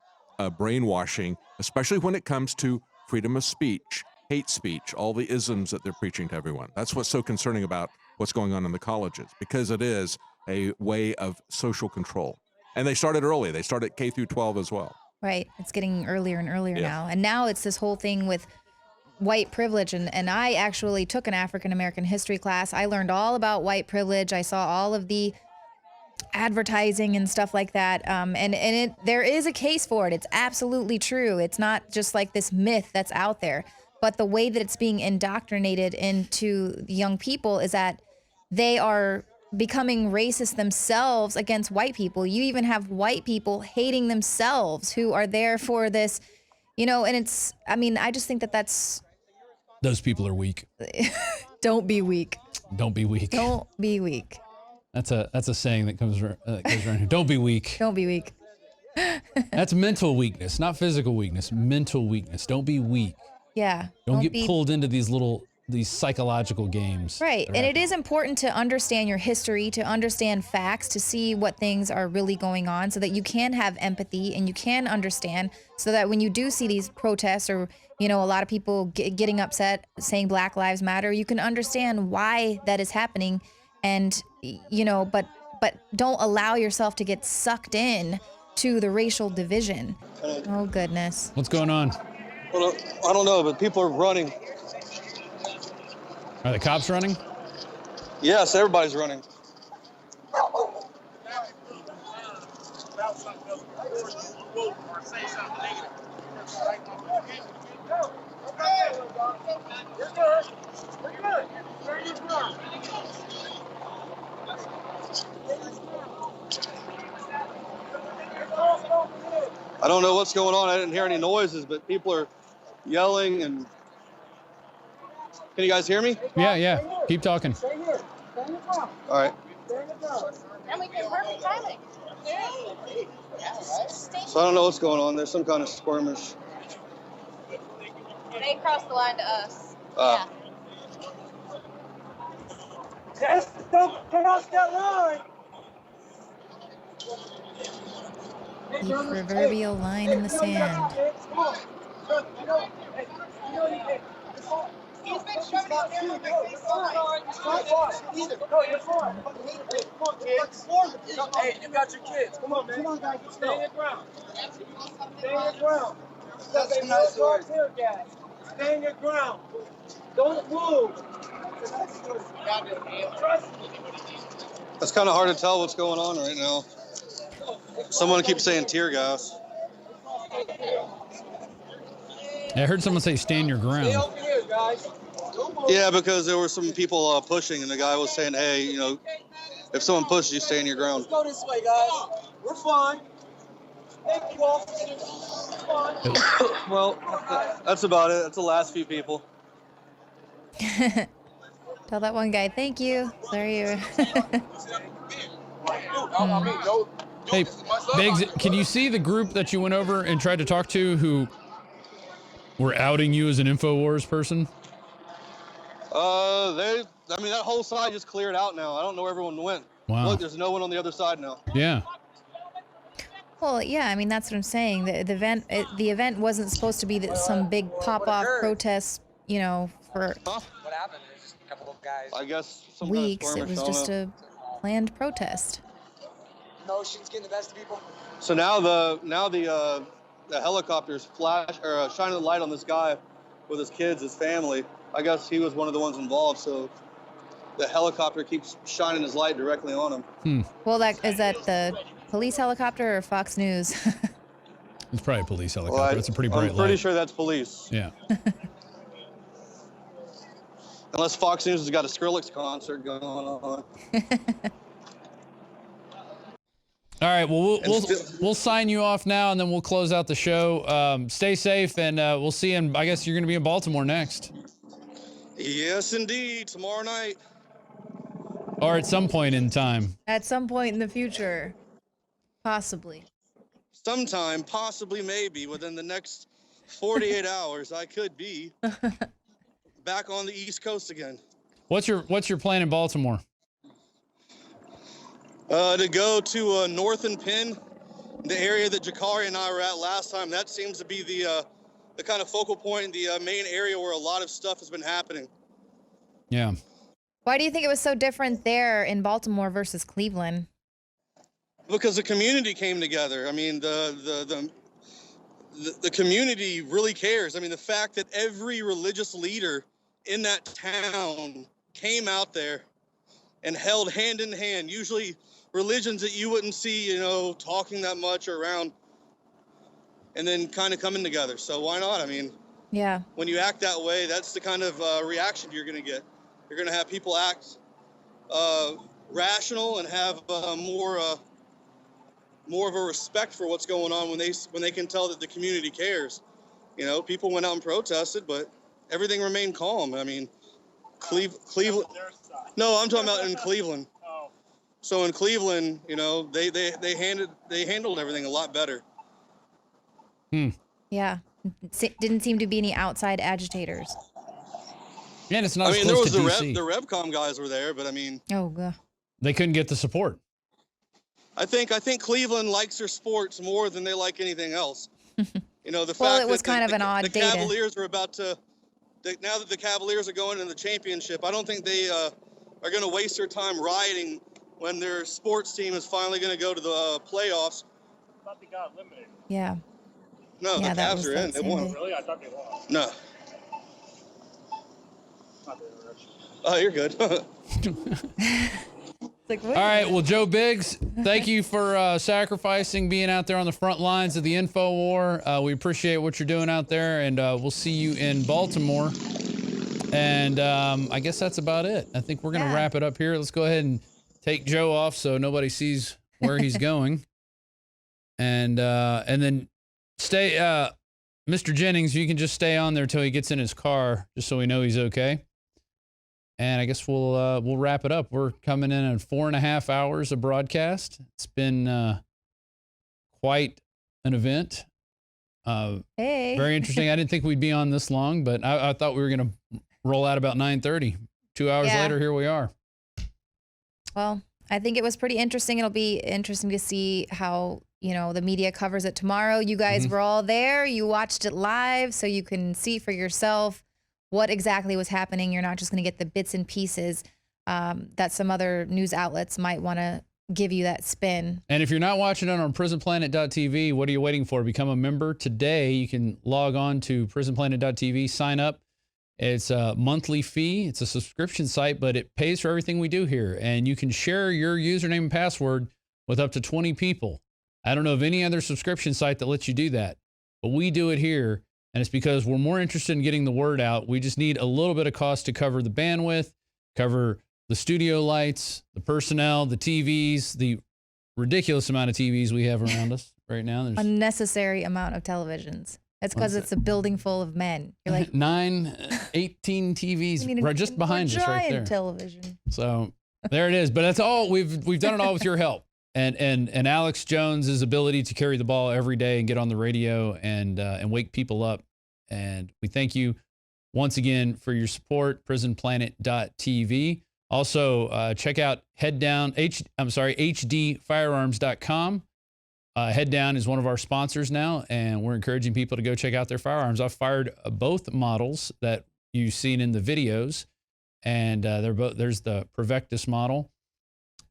brainwashing, especially when it comes to freedom of speech, hate speech, all the isms that they're preaching to everyone. That's what's so concerning about what's going on in the colleges, because it is a way of social control. And they started early. They started K through 12 as well. Right. It's getting earlier and earlier now. And now it's this whole thing with white privilege. And I actually took an African-American history class. I learned all about white privilege. I saw all of the advertising and stuff like that. There is a case for it. It's absolutely true. It's not just like this myth that's out there. But the way that it's being indoctrinated into the young people is that they are becoming racist themselves against white people. You even have white people hating themselves who are there for this, you know, and it's, I mean, I just think that that's... Those people are weak. Don't be weak. Don't be weak. Don't be weak. That's a saying that goes around here. Don't be weak. Don't be weak. That's mental weakness, not physical weakness. Mental weakness. Don't be weak. Yeah. Don't get pulled into these psychological games. Right. And it is important to understand your history, to understand facts, to see what things are really going on so that you can have empathy and you can understand, so that when you do see these protests or, you know, a lot of people getting upset saying Black Lives Matter, you can understand why that is happening. And, you know, but don't allow yourself to get sucked in to the racial division. Oh, goodness. What's going on? Well, I don't know, but people are running. Are the cops running? Yes, everybody's running. I don't know what's going on. I didn't hear any noises, but people are yelling and... Can you guys hear me? Yeah. Keep talking. All right. And we can perfect timing. So I don't know what's going on. There's some kind of skirmish. They crossed the line to us. Yeah. Don't cross that line. The proverbial line in the sand. He's been showing up there like this No, you're fine. Come on, kids. Hey, you got your kids. Come on, man. Come on, guys. Stay in your ground. Stay in your ground. That's no dogs here, guys. Stay in your ground. Don't move. It's kind of hard to tell what's going on right now. Someone keeps saying tear gas. I heard someone say stand your ground. Stay over here, guys. Yeah, because there were some people pushing, and the guy was saying, hey, you know, if someone pushes you, stay in your ground. Let's go this way, guys. We're fine. Thank you, officers. We're fine. Well, that's about it. That's the last few people. Tell that one guy, thank you. Sorry. Hey, Biggs, can you see the group that you went over and tried to talk to who were outing you as an InfoWars person? I mean, that whole side just cleared out now. I don't know where everyone went. Wow. Look, there's no one on the other side now. Yeah. Well, yeah, I mean, that's what I'm saying. The event wasn't supposed to be some big pop-off protest, you know, for What happened? There's just a couple of guys. I guess some weeks. Kind of it was just a planned protest. Emotions getting the best of people. So now the helicopters shining the light on this guy with his kids, his family. I guess he was one of the ones involved, so the helicopter keeps shining his light directly on him. Well, is that the police helicopter or Fox News? It's probably a police helicopter. It's a pretty bright light. I'm pretty sure that's police. Yeah. Unless Fox News has got a Skrillex concert going on. All right. Well, we'll sign you off now, and then we'll close out the show. Stay safe, and we'll see you. I guess you're going to be in Baltimore next. Yes, indeed. Tomorrow night. Or at some point in time. At some point in the future. Possibly. Sometime, possibly, maybe, within the next 48 hours, I could be back on the East Coast again. What's your plan in Baltimore? To go to North and Penn, the area that Jakari and I were at last time. That seems to be the kind of focal point, the main area where a lot of stuff has been happening. Yeah. Why do you think it was so different there in Baltimore versus Cleveland? Because the community came together. I mean, the community really cares. I mean, the fact that every religious leader in that town came out there and held hand in hand, usually religions that you wouldn't see, you know, talking that much around, and then kind of coming together. So why not? I mean, yeah. When you act that way, that's the kind of reaction you're going to get. You're going to have people act rational and have more of a respect for what's going on when they can tell that the community cares. You know, people went out and protested, but everything remained calm. I mean, Cleveland. No, I'm talking about in Cleveland. So in Cleveland, you know, they handled everything a lot better. Yeah. Didn't seem to be any outside agitators. Yeah, and it's not. I as mean, there close was to the DC. RevCom guys were there, but I mean, oh god, they couldn't get the support. I think Cleveland likes their sports more than they like anything else. You know, the well, fact it was that kind of an odd the data. Cavaliers are about to. Now that the Cavaliers are going in the championship, I don't think they are going to waste their time rioting when their sports team is finally going to go to the playoffs. I thought they got eliminated. Yeah. No, yeah, the Cavs are in. They won. Really? I thought they lost. No. Not the interruption. Oh, you're good. All right. Well, Joe Biggs, thank you for sacrificing, being out there on the front lines of the info war. We appreciate what you're doing out there, and we'll see you in Baltimore. And I guess that's about it. I think we're going to wrap it up here. Let's go ahead and take Joe off so nobody sees where he's going. And then stay, Mr. Jennings, you can just stay on there till he gets in his car, just so we know he's okay. And I guess we'll wrap it up. We're coming in at 4.5 hours of broadcast. It's been quite an event. Hey. Very interesting. I didn't think we'd be on this long, but I thought we were going to roll out about 9:30. 2 hours later, here we are. Well, I think it was pretty interesting. It'll be interesting to see how, you know, the media covers it tomorrow. You guys were all there. You watched it live, so you can see for yourself what exactly was happening. You're not just going to get the bits and pieces that some other news outlets might want to give you that spin. And if you're not watching it on prisonplanet.tv, what are you waiting for? Become a member today. You can log on to prisonplanet.tv, sign up. It's a monthly fee. It's a subscription site, but it pays for everything we do here. And you can share your username and password with up to 20 people. I don't know of any other subscription site that lets you do that, but we do it here. And it's because we're more interested in getting the word out. We just need a little bit of cost to cover the bandwidth, cover the studio lights, the personnel, the TVs, the ridiculous amount of TVs we have around us right now. There's Unnecessary amount of televisions. It's because it's a building full of men. You're like 18 TVs right just behind us right there. Giant television. So there it is. But that's all. We've done it all with your help. And Alex Jones's ability to carry the ball every day and get on the radio and wake people up. And we thank you once again for your support. PrisonPlanet.tv. Also, check out HDFirearms.com. Head Down is one of our sponsors now, and we're encouraging people to go check out their firearms. I've fired both models that you've seen in the videos, and they're both. There's the Provectus model,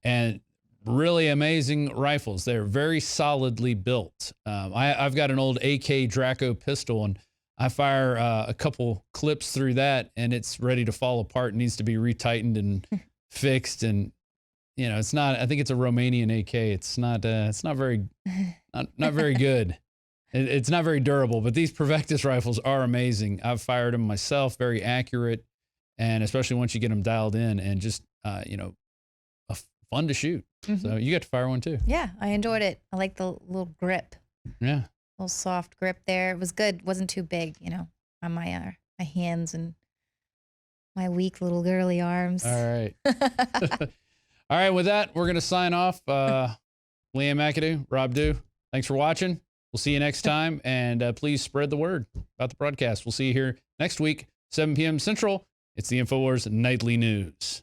and really amazing rifles. They're very solidly built. I've got an old AK Draco pistol, and I fire a couple clips through that, and it's ready to fall apart. It needs to be retightened and fixed, and you know, it's not. I think it's a Romanian AK. It's not. It's not very good. It's not very durable. But these Provectus rifles are amazing. I've fired them myself. Very accurate, and especially once you get them dialed in and just, fun to shoot. So you got to fire one too. Yeah, I enjoyed it. I like the little grip. Yeah. Little soft grip there. It was good. Wasn't too big, on my hands and my weak little girly arms. All right. All right. With that, we're going to sign off. Leanne McAdoo, Rob Dew, thanks for watching. We'll see you next time. And please spread the word about the broadcast. We'll see you here next week, 7 p.m. Central. It's the InfoWars Nightly News.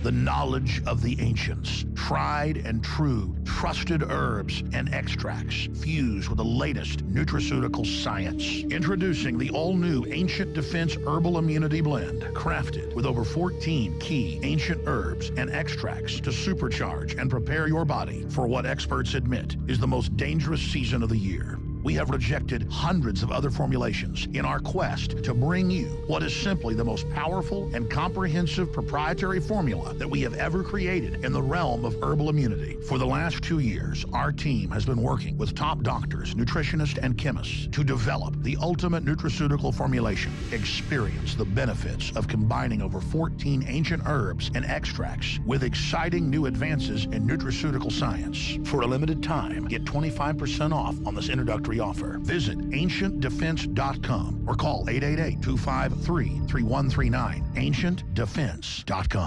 The knowledge of the ancients, tried and true, trusted herbs and extracts fused with the latest nutraceutical science. Introducing the all-new Ancient Defense Herbal Immunity Blend, crafted with over 14 key ancient herbs and extracts to supercharge and prepare your body for what experts admit is the most dangerous season of the year. We have rejected hundreds of other formulations in our quest to bring you what is simply the most powerful and comprehensive proprietary formula that we have ever created in the realm of herbal immunity. For the last 2 years, our team has been working with top doctors, nutritionists, and chemists to develop the ultimate nutraceutical formulation. Experience the benefits of combining over 14 ancient herbs and extracts with exciting new advances in nutraceutical science. For a limited time, get 25% off on this introductory offer. Visit ancientdefense.com or call 888-253-3139. ancientdefense.com.